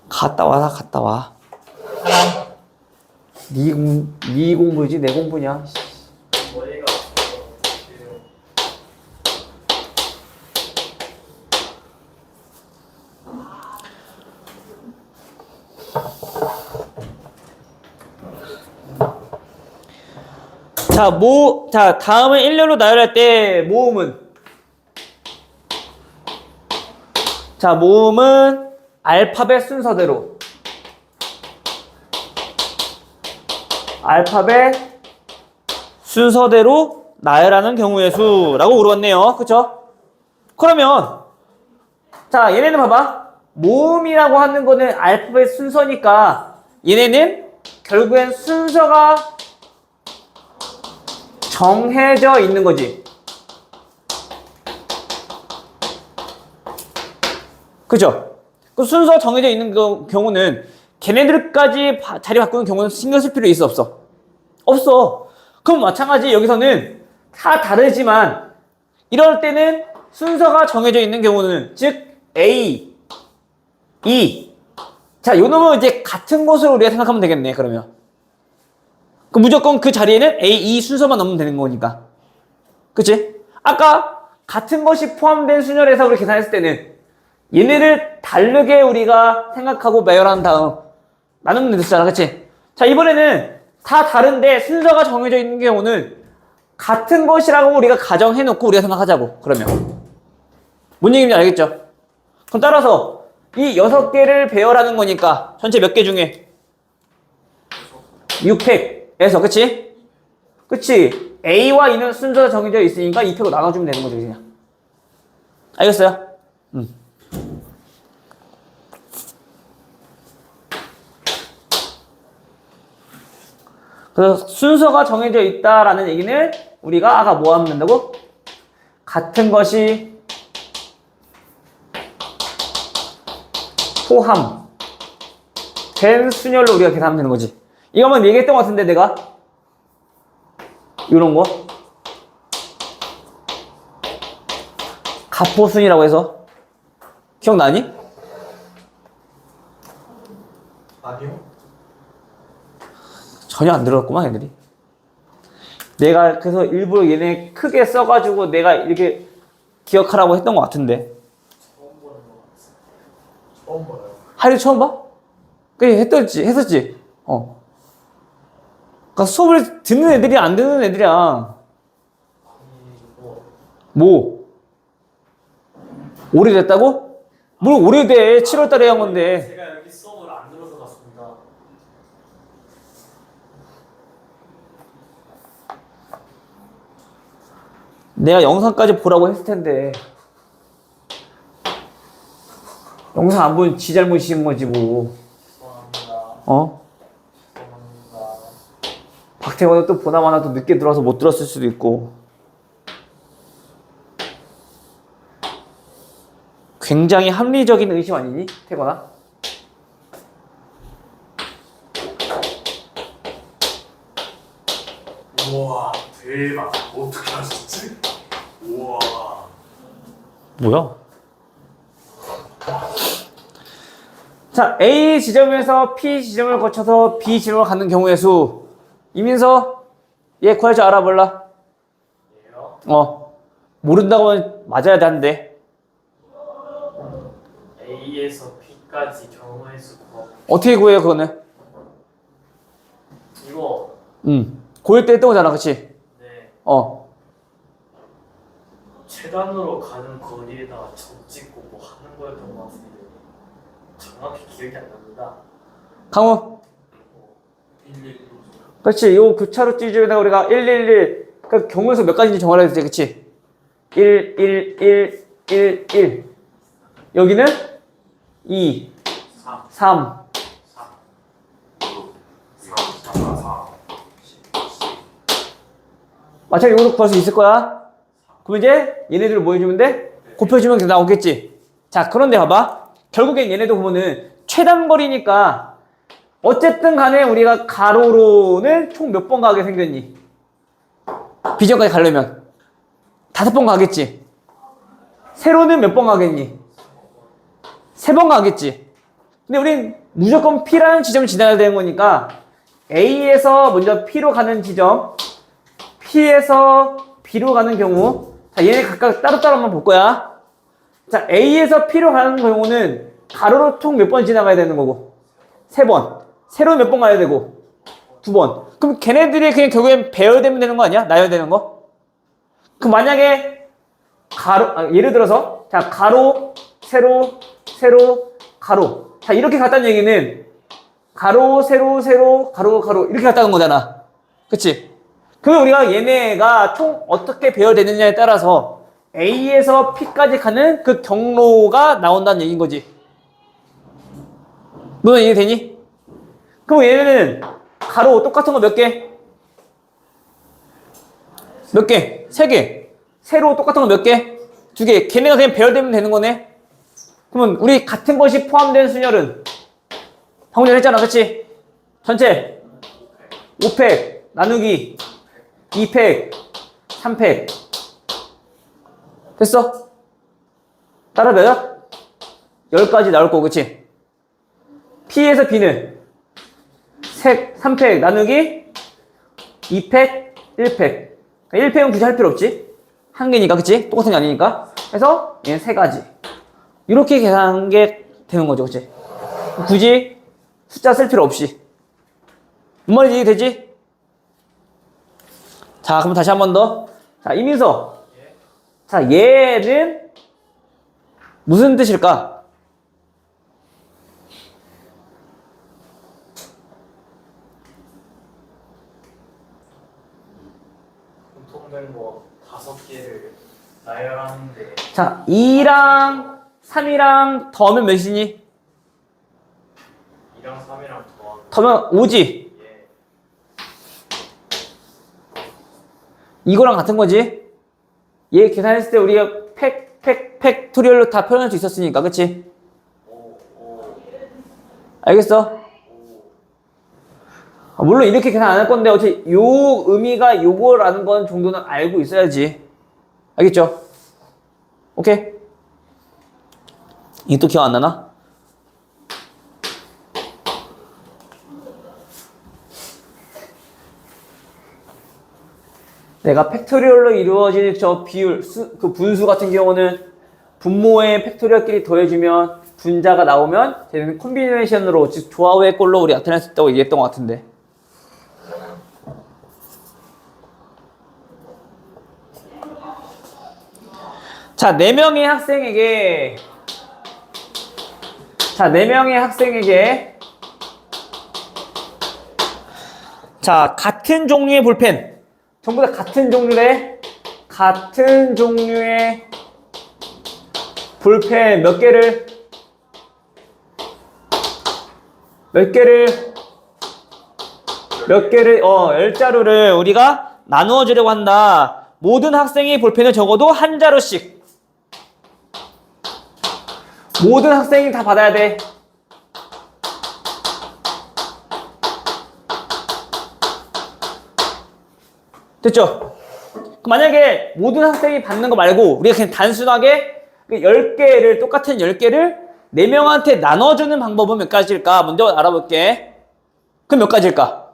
갔다 와라 갔다 와. 네 공부지 내 공부냐? 머리가 아파요. 자, 다음은 일렬로 나열할 때 모음은. 자, 모음은 알파벳 순서대로. 알파벳 순서대로 나열하는 경우의 수라고 물어봤네요. 그쵸? 그러면 자, 얘네는 봐봐. 모음이라고 하는 거는 알파벳 순서니까 얘네는 결국엔 순서가 정해져 있는 거지. 그죠? 그 순서 정해져 있는 경우는 걔네들까지 자리 바꾸는 경우는 신경 쓸 필요 있어 없어? 없어. 그럼 마찬가지 여기서는 다 다르지만 이럴 때는 순서가 정해져 있는 경우는 즉 A, E 자, 요 놈은 이제 같은 것으로 우리가 생각하면 되겠네. 그러면 그 무조건 그 자리에는 A, E 순서만 넣으면 되는 거니까. 그치? 아까 같은 것이 포함된 순열에서 우리 계산했을 때는 얘네를 다르게 우리가 생각하고 매열한 다음 나누면 됐잖아. 그치? 자, 이번에는 다 다른데 순서가 정해져 있는 경우는 같은 것이라고 우리가 가정해놓고 우리가 생각하자고. 그러면 뭔 얘기인지 알겠죠? 그럼 따라서 이 6개를 배열하는 거니까 전체 몇 개 중에 6팩에서 그치? 그치? A와 E는 순서가 정해져 있으니까 2팩으로 나눠주면 되는 거죠. 그냥 알겠어요? 그래서 순서가 정해져 있다라는 얘기는 우리가 아까 뭐 하면 된다고? 같은 것이 포함된 순열로 우리가 계산하면 되는 거지. 이거 한번 얘기했던 것 같은데 내가 이런 거 가포순이라고 해서 기억나니? 아니요. 전혀 안 들었구만 애들이. 내가 그래서 일부러 얘네 크게 써가지고 내가 이렇게 기억하라고 했던 것 같은데. 처음 봐요. 하루 처음 봐? 그래 했었지. 그러니까 수업을 듣는 애들이 안 듣는 애들이야. 뭐? 오래됐다고? 뭘 오래돼? 7월 달에 한 건데. 제가 여기 수업을 안 들어서 갔습니다. 내가 영상까지 보라고 했을 텐데. 영상 안 보면 지 잘못인 거지 뭐. 죄송합니다. 죄송합니다. 박태원은 또 보나마나 또 늦게 들어와서 못 들었을 수도 있고. 굉장히 합리적인 의심 아니니? 태건아? 우와 대박. 어떻게 하셨지? 우와. 뭐야? 자, A 지점에서 P 지점을 거쳐서 B 지점을 가는 경우의 수. 이민서, 얘 구할 줄 알아 몰라? 예요? 모른다고 하면 맞아야 돼. A에서 B까지 경우의 수 구하고 어떻게 구해요, 그거는? 이거 고일 때 했던 거잖아, 그치? 네 최단으로 가는 거리에다가 점 찍고 뭐 하는 거였던 것 같은데 정확히 기억이 안 납니다. 강우. 112. 그렇지. 요 교차로 찌점에다가 우리가 111, 그 경우에서 몇 가지인지 정하려 했지, 그치? 1, 1, 1, 1, 1. 여기는 2, 3, 3. 3, 6, 4, 4. 마찬가지로 이거로 구할 수 있을 거야. 그럼 이제 얘네들을 뭐 해주면 돼? 곱해주면 그냥 나오겠지. 자, 그런데 봐봐. 결국엔 얘네도 보면은 최단거리니까 어쨌든 간에 우리가 가로로는 총 몇 번 가게 생겼니? 비전까지 가려면 5번 가겠지. 세로는 몇 번 가겠니? 3번 가겠지. 근데 우린 무조건 P라는 지점을 지나야 되는 거니까 A에서 먼저 P로 가는 지점, P에서 B로 가는 경우, 자, 얘네 각각 따로따로 한번 볼 거야. 자, A에서 P로 가는 경우는 가로로 총 몇 번 지나가야 되는 거고, 3번. 세로 몇 번 가야 되고, 2번. 그럼 걔네들이 그냥 결국엔 배열되면 되는 거 아니야? 나열되는 거? 그럼 만약에 예를 들어서 자, 가로, 세로, 세로, 가로. 자, 이렇게 갔다는 얘기는 가로, 세로, 세로, 가로, 가로 이렇게 갔다는 거잖아. 그치? 그러면 우리가 얘네가 총 어떻게 배열되느냐에 따라서 A에서 P까지 가는 그 경로가 나온다는 얘기인 거지. 너는 이해되니? 그럼 얘네는 가로 똑같은 거 몇 개? 몇 개? 3개. 세로 똑같은 거 몇 개? 2개. 걔네가 그냥 배열되면 되는 거네. 그러면 우리 같은 것이 포함된 순열은 방금 전에 했잖아, 그치? 전체 5팩 나누기 2팩 3팩 됐어? 따라 몇이야? 10가지 나올 거고, 그치? P에서 B는 3팩 나누기 2팩 1팩. 1팩은 굳이 할 필요 없지? 한 개니까, 그치? 똑같은 게 아니니까. 그래서 얘는 3가지. 이렇게 계산한 게 되는 거죠, 그치? 굳이 숫자 쓸 필요 없이. 뭔 말인지 이해되지? 자, 그럼 다시 한 번 더. 자, 이민서. 자, 얘는 무슨 뜻일까? 공통된 거 5개를 나열하는데 자, 2랑 3이랑 더하면 몇이니? 2랑 3이랑 더하면 더하면 5지? 예. 이거랑 같은 거지? 얘 계산했을 때 우리가 팩토리얼로 다 표현할 수 있었으니까, 그치? 5 알겠어? 물론 이렇게 계산 안 할 건데 어차피 요 의미가 요거라는 건 정도는 알고 있어야지. 알겠죠? 오케이? 이게 또 기억 안 나나? 내가 팩토리얼로 이루어진 저 비율, 그 분수 같은 경우는 분모의 팩토리얼끼리 더해주면 분자가 나오면 쟤는 콤비네이션으로, 즉 조합의 꼴로 우리 나타낼 수 있다고 얘기했던 것 같은데. 자, 4명의 학생에게 자, 같은 종류의 볼펜, 전부 다 같은 종류의 볼펜 몇 개를 10자루를 우리가 나누어 주려고 한다. 모든 학생이 볼펜을 적어도 한 자루씩. 모든 학생이 다 받아야 돼. 됐죠? 만약에 모든 학생이 받는 거 말고 우리가 그냥 단순하게 10개를, 똑같은 10개를 4명한테 나눠주는 방법은 몇 가지일까? 먼저 알아볼게. 그럼 몇 가지일까?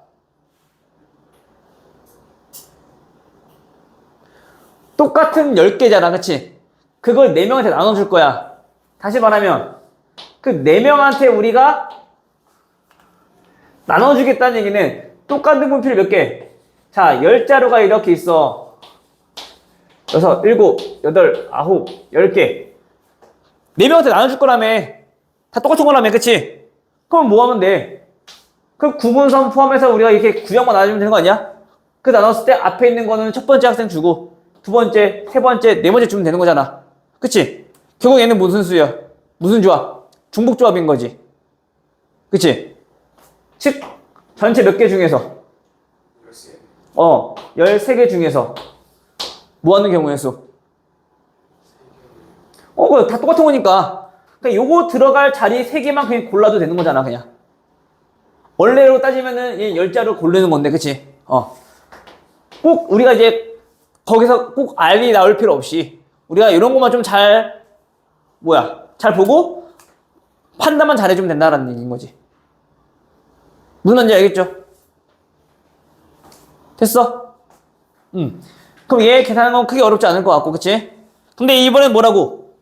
똑같은 10개잖아, 그치? 그걸 4명한테 나눠줄 거야. 다시 말하면 그 4명한테 우리가 나눠주겠다는 얘기는 똑같은 분필 몇 개? 자, 10자루가 이렇게 있어. 6, 7, 8, 9, 10개. 4명한테 나눠줄 거라며. 다 똑같은 거라며, 그치? 그럼 뭐 하면 돼? 그럼 구분선 포함해서 우리가 이렇게 구역만 나눠주면 되는 거 아니야? 그 나눴을 때 앞에 있는 거는 첫 번째 학생 주고, 두 번째, 세 번째, 네 번째 주면 되는 거잖아. 그치? 결국 얘는 무슨 수야? 무슨 조합? 중복조합인 거지. 그치? 즉, 전체 몇 개 중에서? 13개 중에서 뭐 하는 경우의 수? 다 똑같은 거니까. 그러니까 요거 들어갈 자리 3개만 그냥 골라도 되는 거잖아, 그냥. 원래로 따지면은 얘 10자루 고르는 건데, 그치? 꼭 우리가 이제 거기서 꼭 알이 나올 필요 없이 우리가 이런 것만 좀 잘 보고 판단만 잘해주면 된다라는 얘기인 거지. 무슨 말인지 알겠죠? 됐어? 그럼 얘 계산하는 건 크게 어렵지 않을 것 같고, 그치? 근데 이번엔 뭐라고?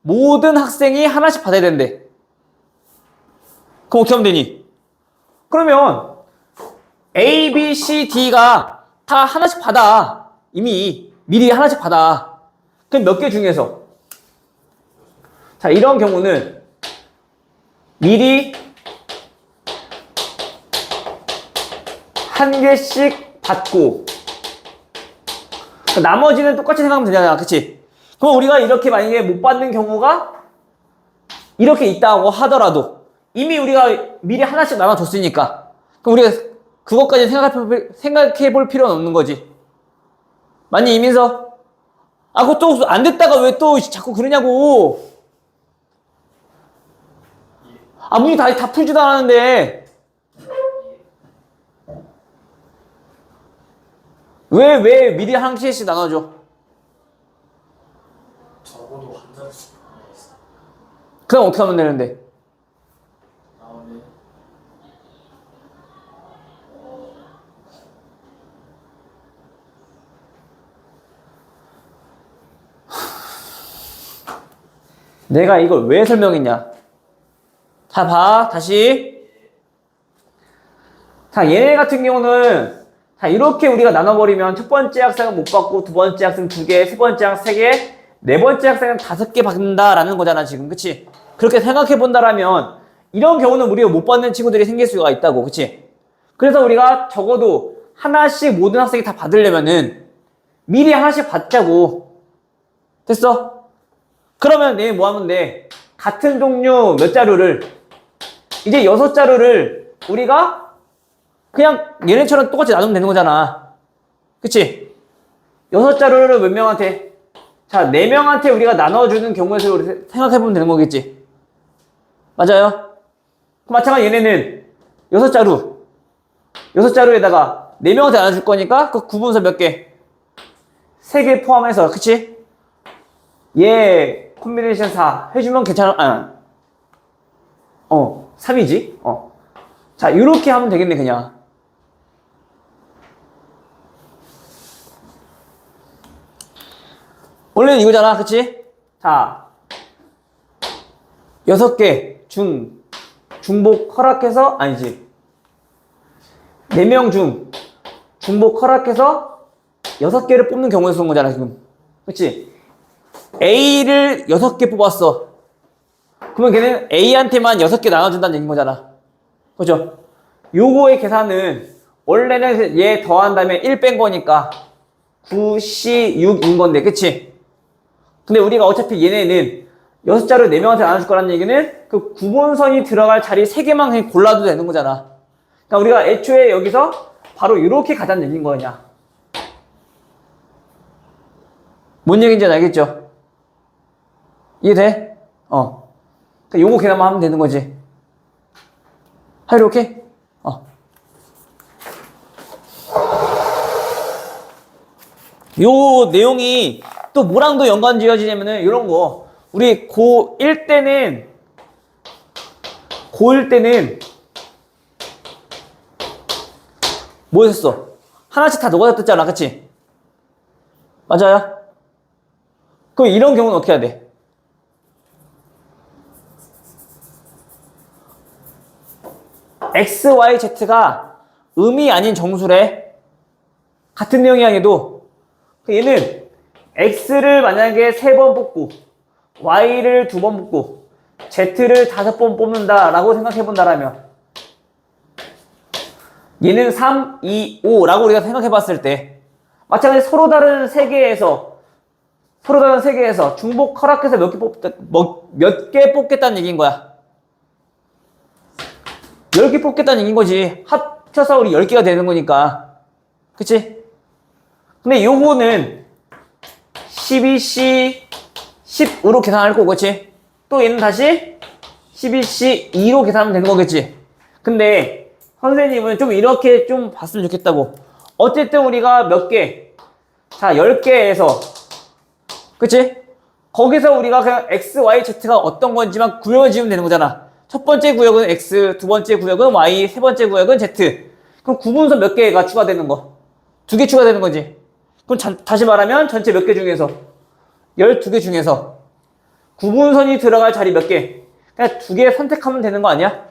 모든 학생이 하나씩 받아야 된대. 그럼 어떻게 하면 되니? 그러면 A, B, C, D가 다 하나씩 받아. 이미 미리 하나씩 받아. 그럼 몇 개 중에서? 자, 이런 경우는 미리 한 개씩 받고 나머지는 똑같이 생각하면 되잖아. 그치? 그럼 우리가 이렇게 만약에 못 받는 경우가 이렇게 있다고 하더라도 이미 우리가 미리 하나씩 나눠줬으니까 그럼 우리가 그것까지 생각해 볼 필요는 없는 거지. 맞니, 이민서? 아, 그것도 안 됐다가 왜 또 자꾸 그러냐고. 아, 문이 다 풀지도 않았는데. 왜 미리 한 개씩 나눠줘? 적어도 한 잔씩 나왔어. 그럼 어떻게 하면 되는데? 나오네. 내가 이걸 왜 설명했냐? 자, 봐. 다시. 자, 얘네 같은 경우는 자, 이렇게 우리가 나눠버리면 첫 번째 학생은 못 받고 두 번째 학생 2개, 세 번째 학생 3개, 네 번째 학생은 5개 받는다라는 거잖아, 지금. 그치? 그렇게 생각해 본다라면 이런 경우는 우리가 못 받는 친구들이 생길 수가 있다고. 그치? 그래서 우리가 적어도 하나씩 모든 학생이 다 받으려면은 미리 하나씩 받자고. 됐어? 그러면 내일 뭐 하면 돼? 같은 종류 몇 자루를 이제 6자루를 우리가 그냥 얘네처럼 똑같이 나누면 되는 거잖아. 그치? 6자루를 몇 명한테? 자, 4명한테 우리가 나눠주는 경우에서 우리 생각해보면 되는 거겠지. 맞아요? 마찬가지 얘네는 6자루 6자루에다가 4명한테 나눠줄 거니까 그 구분서 몇 개? 3개 포함해서. 그치? 얘 콤비네이션 4 해주면 괜찮아. 3이지? 자, 이렇게 하면 되겠네, 그냥. 원래는 이거잖아, 그치? 자, 6개 중복 허락해서, 아니지. 4명 중복 허락해서 6개를 뽑는 경우에 쓰는 거잖아, 지금. 그치? A를 6개 뽑았어. 그러면 걔는 A한테만 6개 나눠준다는 얘기인 거잖아. 그죠? 요거의 계산은 원래는 얘 더한 다음에 1 뺀 거니까 9C6인 건데, 그치? 근데 우리가 어차피 얘네는 6자를 4명한테 나눠줄 거라는 얘기는 그 구분선이 들어갈 자리 3개만 그냥 골라도 되는 거잖아. 그러니까 우리가 애초에 여기서 바로 이렇게 가자는 얘기인 거냐. 뭔 얘기인지 알겠죠? 이해돼? 그러니까 요거 계산만 하면 되는 거지. 이렇게? 요 내용이 또 뭐랑도 연관 지어지냐면은 이런 거. 우리 고1 때는 뭐였어? 하나씩 다 녹아졌잖아, 그치? 맞아요? 그럼 이런 경우는 어떻게 해야 돼? X, Y, Z가 음이 아닌 정수래. 같은 내용이야, 얘도. 얘는 X를 만약에 3번 뽑고, Y를 2번 뽑고, Z를 5번 뽑는다라고 생각해본다라면, 얘는 3, 2, 5라고 우리가 생각해봤을 때, 마찬가지 서로 다른 세계에서 중복 허락해서 몇 개 뽑겠다는 얘기인 거야. 10개 뽑겠다는 얘기인 거지. 합쳐서 우리 10개가 되는 거니까. 그치? 근데 요거는 12C 10으로 계산할 거고, 그치? 또 얘는 다시 12C 2로 계산하면 되는 거겠지? 근데 선생님은 좀 이렇게 좀 봤으면 좋겠다고. 어쨌든 우리가 몇 개? 자, 10개에서 그치? 거기서 우리가 그냥 X, Y, Z가 어떤 건지만 구역을 지으면 되는 거잖아. 첫 번째 구역은 X, 두 번째 구역은 Y, 세 번째 구역은 Z. 그럼 구분서 몇 개가 추가되는 거? 2개 추가되는 거지. 그럼 다시 말하면 전체 몇 개 중에서 12개 중에서 구분선이 들어갈 자리 몇 개? 그냥 2개 선택하면 되는 거 아니야?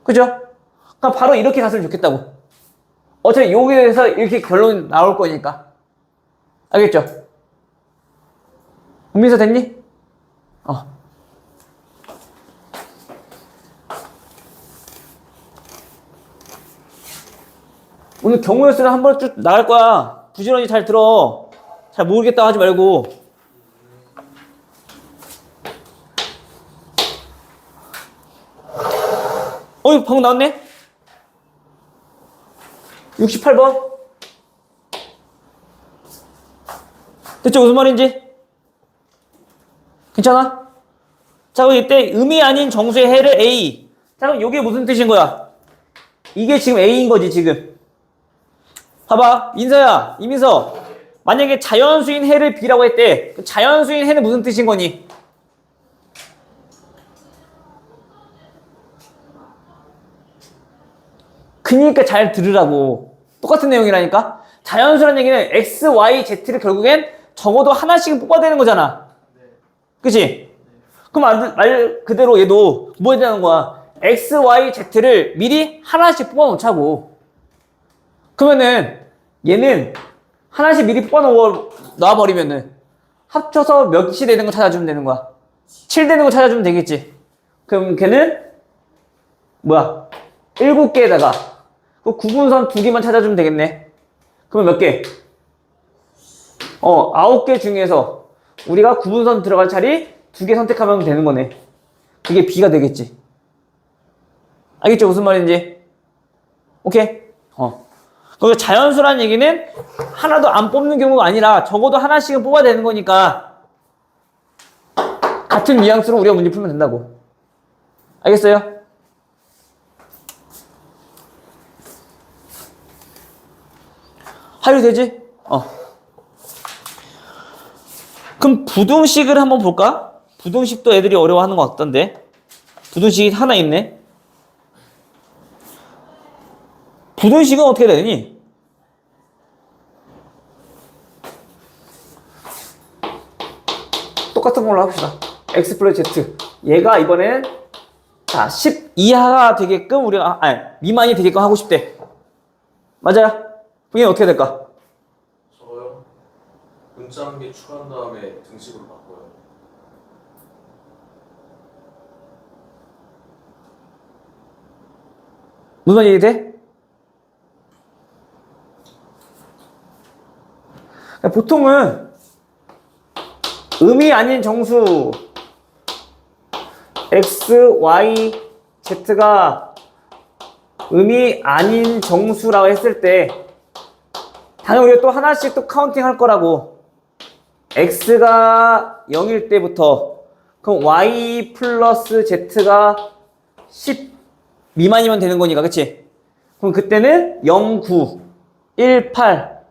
그죠? 그러니까 바로 이렇게 갔으면 좋겠다고. 어차피 여기에서 이렇게 결론 나올 거니까. 알겠죠? 국민서 됐니? 오늘 경우의 수는 한 번에 쭉 나갈 거야. 부지런히 잘 들어. 잘 모르겠다 하지 말고. 이거 방금 나왔네? 68번. 대체 무슨 말인지? 괜찮아? 자, 그럼 이때 음이 아닌 정수의 해를 A. 자, 그럼 이게 무슨 뜻인 거야? 이게 지금 A인 거지, 지금. 봐봐, 민서야, 이민서. 만약에 자연수인 해를 B라고 했대. 그 자연수인 해는 무슨 뜻인 거니? 그니까 잘 들으라고. 똑같은 내용이라니까? 자연수라는 얘기는 X, Y, Z를 결국엔 적어도 하나씩은 뽑아야 되는 거잖아. 그치? 그럼 말 그대로 얘도 뭐 해야 되는 거야? X, Y, Z를 미리 하나씩 뽑아 놓자고. 그러면은 얘는 하나씩 미리 뽑아 놔버리면은 합쳐서 몇이 되는 거 찾아주면 되는 거야. 7 되는 거 찾아주면 되겠지. 그럼 걔는 뭐야? 7개에다가 그 구분선 2개만 찾아주면 되겠네. 그러면 몇 개? 9개 중에서 우리가 구분선 들어갈 자리 2개 선택하면 되는 거네. 그게 B가 되겠지. 알겠죠? 무슨 말인지? 오케이? 그러니까 자연수라는 얘기는 하나도 안 뽑는 경우가 아니라 적어도 하나씩은 뽑아야 되는 거니까 같은 뉘앙스로 우리가 문제 풀면 된다고. 알겠어요? 하유 되지? 그럼 부등식을 한번 볼까? 부등식도 애들이 어려워하는 것 같던데. 부등식이 하나 있네. 부등식은 어떻게 되니? 똑같은 걸로 합시다. x 플러스 z. 얘가 이번엔 자, 10 이하가 되게끔 우리가 미만이 되게끔 하고 싶대. 맞아요? 그게 어떻게 될까? 저요? 문자 한 개 추가한 다음에 등식으로 바꿔요. 무슨 말이 돼? 보통은 음이 아닌 정수 x, y, z가 음이 아닌 정수라고 했을 때 당연히 우리가 또 하나씩 또 카운팅 할 거라고. x가 0일 때부터 그럼 y 플러스 z가 10 미만이면 되는 거니까, 그치? 그럼 그때는 0, 9, 1, 8,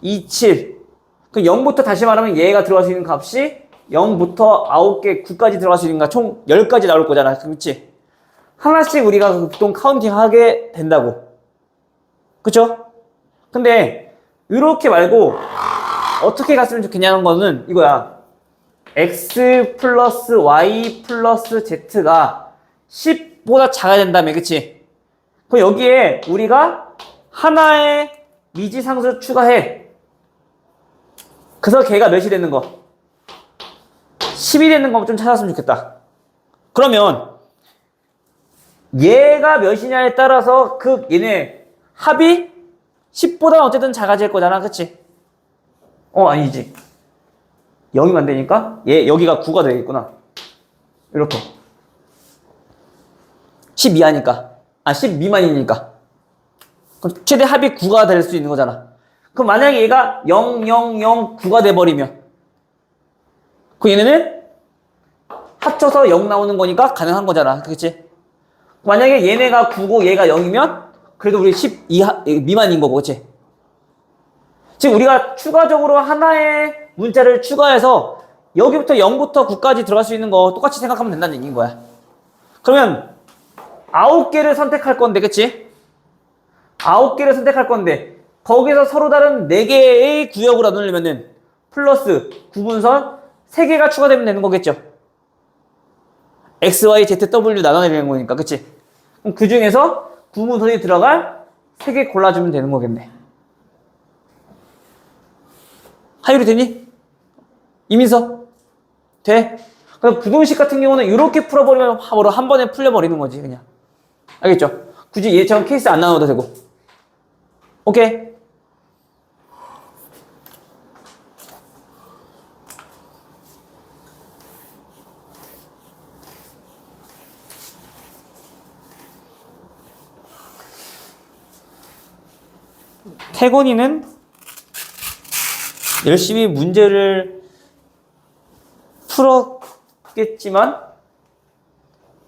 2, 7. 그럼 0부터 다시 말하면 얘가 들어갈 수 있는 값이 0부터 9개, 9까지 들어갈 수 있는 거 총 10까지 나올 거잖아. 그치? 하나씩 우리가 보통 카운팅 하게 된다고. 그쵸? 근데 이렇게 말고 어떻게 갔으면 좋겠냐는 거는 이거야. x 플러스 y 플러스 z가 10보다 작아야 된다며, 그치? 그럼 여기에 우리가 하나의 미지상수 추가해. 그래서 걔가 몇이 되는 거? 10이 되는 거 좀 찾았으면 좋겠다. 그러면 얘가 몇이냐에 따라서 그 얘네 합이 10보다 어쨌든 작아질 거잖아, 그치? 아니지. 0이면 안 되니까 얘 여기가 9가 되겠구나. 이렇게 10 이하니까 10 미만이니까 그럼 최대 합이 9가 될 수 있는 거잖아. 그럼 만약에 얘가 0, 0, 0, 9가 돼버리면 그 얘네는 합쳐서 0 나오는 거니까 가능한 거잖아, 그치? 만약에 얘네가 9고 얘가 0이면 그래도 우리 10 이하 미만인 거고, 그치? 지금 우리가 추가적으로 하나의 문자를 추가해서 여기부터 0부터 9까지 들어갈 수 있는 거 똑같이 생각하면 된다는 얘기인 거야. 그러면 9개를 선택할 건데, 그치? 9개를 선택할 건데 거기서 서로 다른 4개의 구역으로 나누려면은 플러스 구분선 3개가 추가되면 되는 거겠죠. x, y, z, w 나눠내는 거니까, 그치? 그럼 그 중에서 구분선이 들어갈 3개 골라주면 되는 거겠네. 하율이 되니? 이민서? 돼? 그럼 부등식 같은 경우는 이렇게 풀어버리면 바로 한 번에 풀려버리는 거지, 그냥. 알겠죠? 굳이 얘처럼 케이스 안 나눠도 되고. 오케이. 태건이는 열심히 문제를 풀었겠지만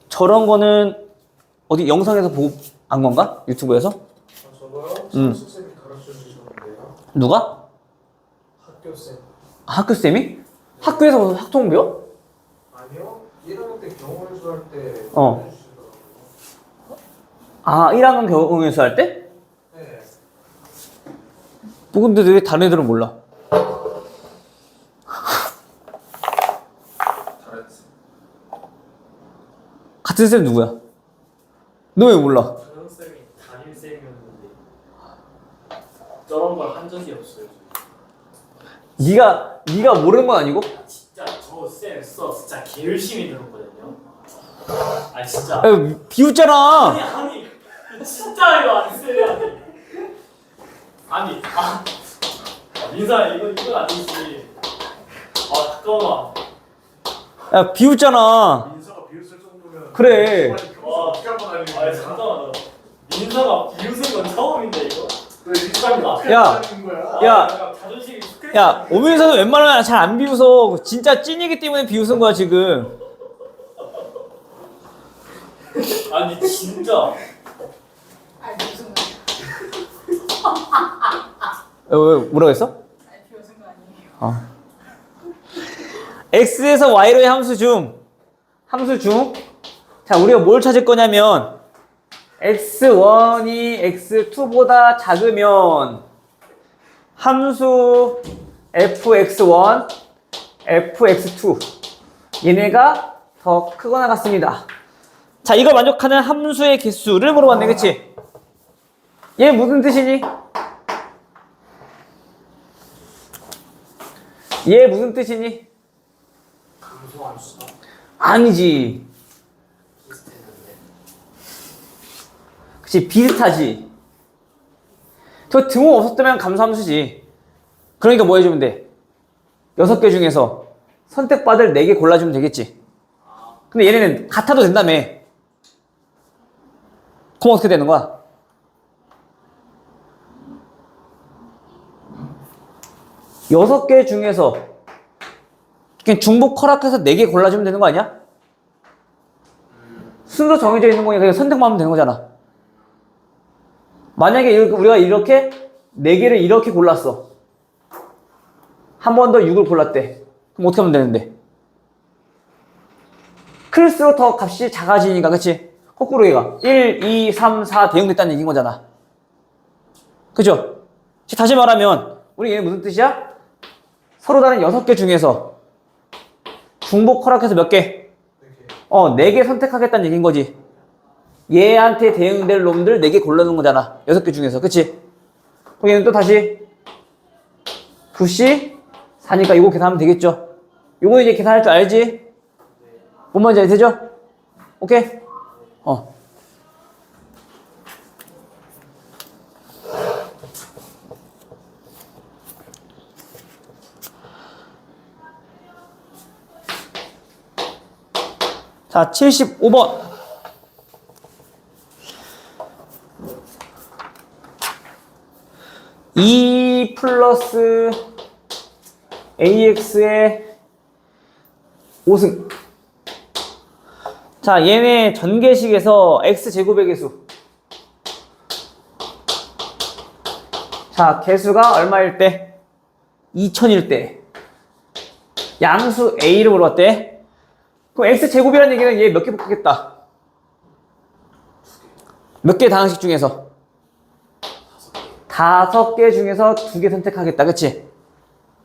저런 거는 어디 영상에서 보고 안 건가? 유튜브에서? 아, 저거요? 음. 선생님이 가르쳐 주셨는데요. 누가? 학교쌤. 학교쌤이? 학교에서 학통 배워? 아니요. 1학년 때 경험연수 할때 어. 해주시더라고요. 아, 1학년 경영에서 할 때? 네. 뭐 근데 왜 다른 애들은 몰라? 잘했어. 같은 쌤 누구야? 너 왜 몰라? 전형쌤이 담임쌤이었는데 저런 걸 한 적이 없어요. 네가 모르는 건 아니고? 진짜 저쌤 수업 진짜 개 열심히 들었거든요. 아 진짜. 야, 비웃잖아. 아니 진짜 이거 안 쓰려. 아니 민사 이건 아니지. 아 잠깐만. 야, 비웃잖아. 민서가 비웃을 정도면 그래. 와, 어떻게 한번 알리는 아 잠깐만. 민사가 비웃은 건 처음인데 이거. 너 이사람이 어떻게 야. 하는 거야? 야. 내가 자존심이 스크래치. 야, 오민서는 웬만하면 잘 안 비웃어. 진짜 찐이기 때문에 비웃은 거야, 지금. 아니 진짜. 아니 무슨 말이야? 왜, 뭐라고 했어? 아니 비웃은 거 아니에요. x에서 y로의 함수 중. 자, 우리가 뭘 찾을 거냐면, x1이 x2보다 작으면, 함수 fx1, fx2. 얘네가 더 크거나 같습니다. 자, 이걸 만족하는 함수의 개수를 물어봤네, 그치? 얘 무슨 뜻이니? 얘 무슨 뜻이니? 감소함수다. 아니지. 비슷했는데. 그치, 비슷하지. 저 등호 없었다면 감소함수지. 그러니까 뭐 해주면 돼? 6개 중에서 선택받을 4개 골라주면 되겠지. 근데 얘네는 같아도 된다며. 그럼 어떻게 되는 거야? 여섯 개 중에서 그냥 중복 허락해서 4개 골라주면 되는 거 아니야? 순서 정해져 있는 거니까 그냥 선택만 하면 되는 거잖아. 만약에 우리가 이렇게 4개를 이렇게 골랐어. 한 번 더 6을 골랐대. 그럼 어떻게 하면 되는데? 클수록 더 값이 작아지니까, 그치? 거꾸로 얘가 1, 2, 3, 4 대응됐다는 얘기인 거잖아. 그죠? 다시 말하면 우리 얘는 무슨 뜻이야? 서로 다른 6개 중에서 중복 허락해서 몇 개? 4개 선택하겠다는 얘기인 거지. 얘한테 대응될 놈들 4개 골라놓은 거잖아. 6개 중에서. 그치? 그럼 얘는 또 다시 9시 4니까 이거 계산하면 되겠죠? 요거 이제 계산할 줄 알지? 뭔 말인지 되죠? 오케이? 자, 75번. 2 플러스 AX의 5승. 자, 얘네 전개식에서 X제곱의 개수. 자, 개수가 얼마일 때? 2000일 때. 양수 A를 물어봤대. 그럼 X제곱이라는 얘기는 얘 몇 개 뽑겠다? 몇 개 다항식 중에서? 5개 중에서 2개 선택하겠다. 그치?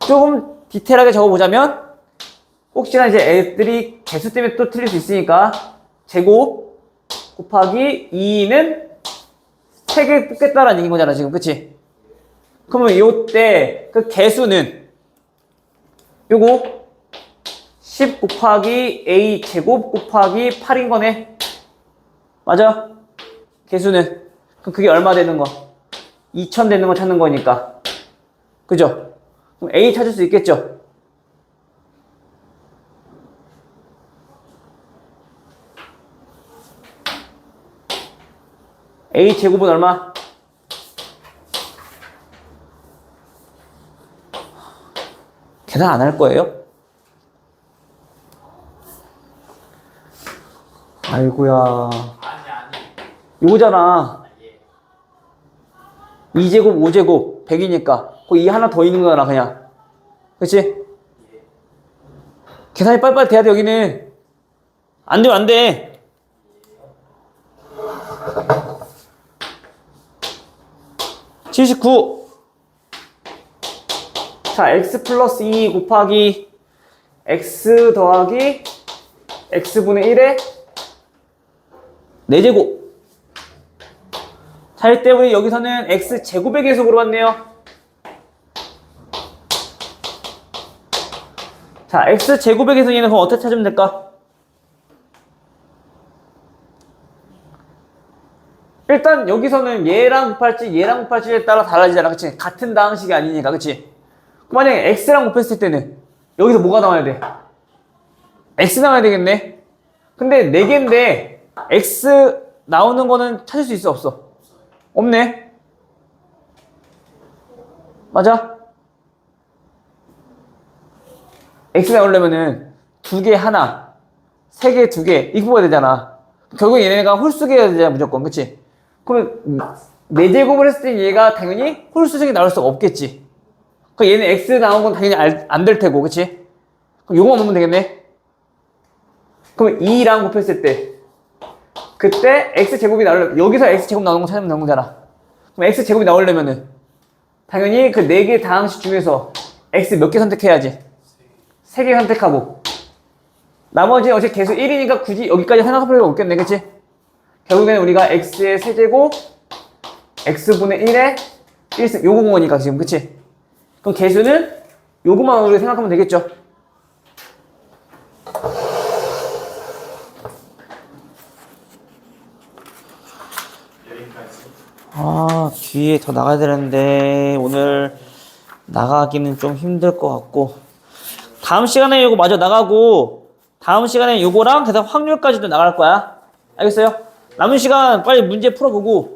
조금 디테일하게 적어보자면 혹시나 이제 애들이 개수 때문에 또 틀릴 수 있으니까 제곱 곱하기 2는 3개 뽑겠다라는 얘기인 거잖아 지금. 그치? 그러면 요때 그 개수는 요거 10 곱하기 A 제곱 곱하기 8인 거네. 맞아? 개수는. 그럼 그게 얼마 되는 거? 2000 되는 거 찾는 거니까. 그죠? 그럼 A 찾을 수 있겠죠? A 제곱은 얼마? 계산 안 할 거예요? 아이고야. 아니. 요거잖아. 예. 2제곱, 5제곱, 100이니까. 거기 2 하나 더 있는 거잖아, 그냥. 그치? 예. 계산이 빨리빨리 돼야 돼, 여기는. 안 되면 안 돼. 예. 79. 자, x 플러스 2 곱하기 x 더하기 x분의 1에 4제곱. 자, 이때 우리 여기서는 x 제곱의 계속으로 왔네요. 자, x 제곱의 계속에는 그럼 어떻게 찾으면 될까? 일단 여기서는 얘랑 곱할지에 따라 달라지잖아. 그치? 같은 다항식이 아니니까. 그치? 만약에 x랑 곱했을 때는 여기서 뭐가 나와야 돼? x 나와야 되겠네. 근데 4개인데 x 나오는 거는 찾을 수 있어, 없어? 없네. 맞아? x 나오려면은 2개 하나, 3개 2개 이렇게 뽑아야 되잖아. 결국 얘네가 홀수계여야 되잖아, 무조건. 그치? 그럼 4제곱을 했을 때 얘가 당연히 홀수적이 나올 수가 없겠지. 그럼 얘는 x 나온 건 당연히 안 될 테고, 그치? 그럼 요거만 보면 되겠네. 그럼 2랑 곱했을 때 그때 x제곱이 나오려면 여기서 x제곱 나오는 거 찾으면 되는 거잖아. 그럼 x제곱이 나오려면은 당연히 그 4개 다항식 중에서 x 몇 개 선택해야지? 3개 선택하고 나머지 어차피 계수 1이니까 굳이 여기까지 생각할 필요가 없겠네, 그치? 결국에는 우리가 x의 세제곱 x분의 1에 1승 요거 공원이니까 지금, 그치? 그럼 계수는 요거만 우리 생각하면 되겠죠? 여기까지. 아, 뒤에 더 나가야 되는데 오늘 나가기는 좀 힘들 것 같고 다음 시간에 요거 마저 나가고 다음 시간에 요거랑 그다음 확률까지도 나갈 거야. 알겠어요? 남은 시간 빨리 문제 풀어보고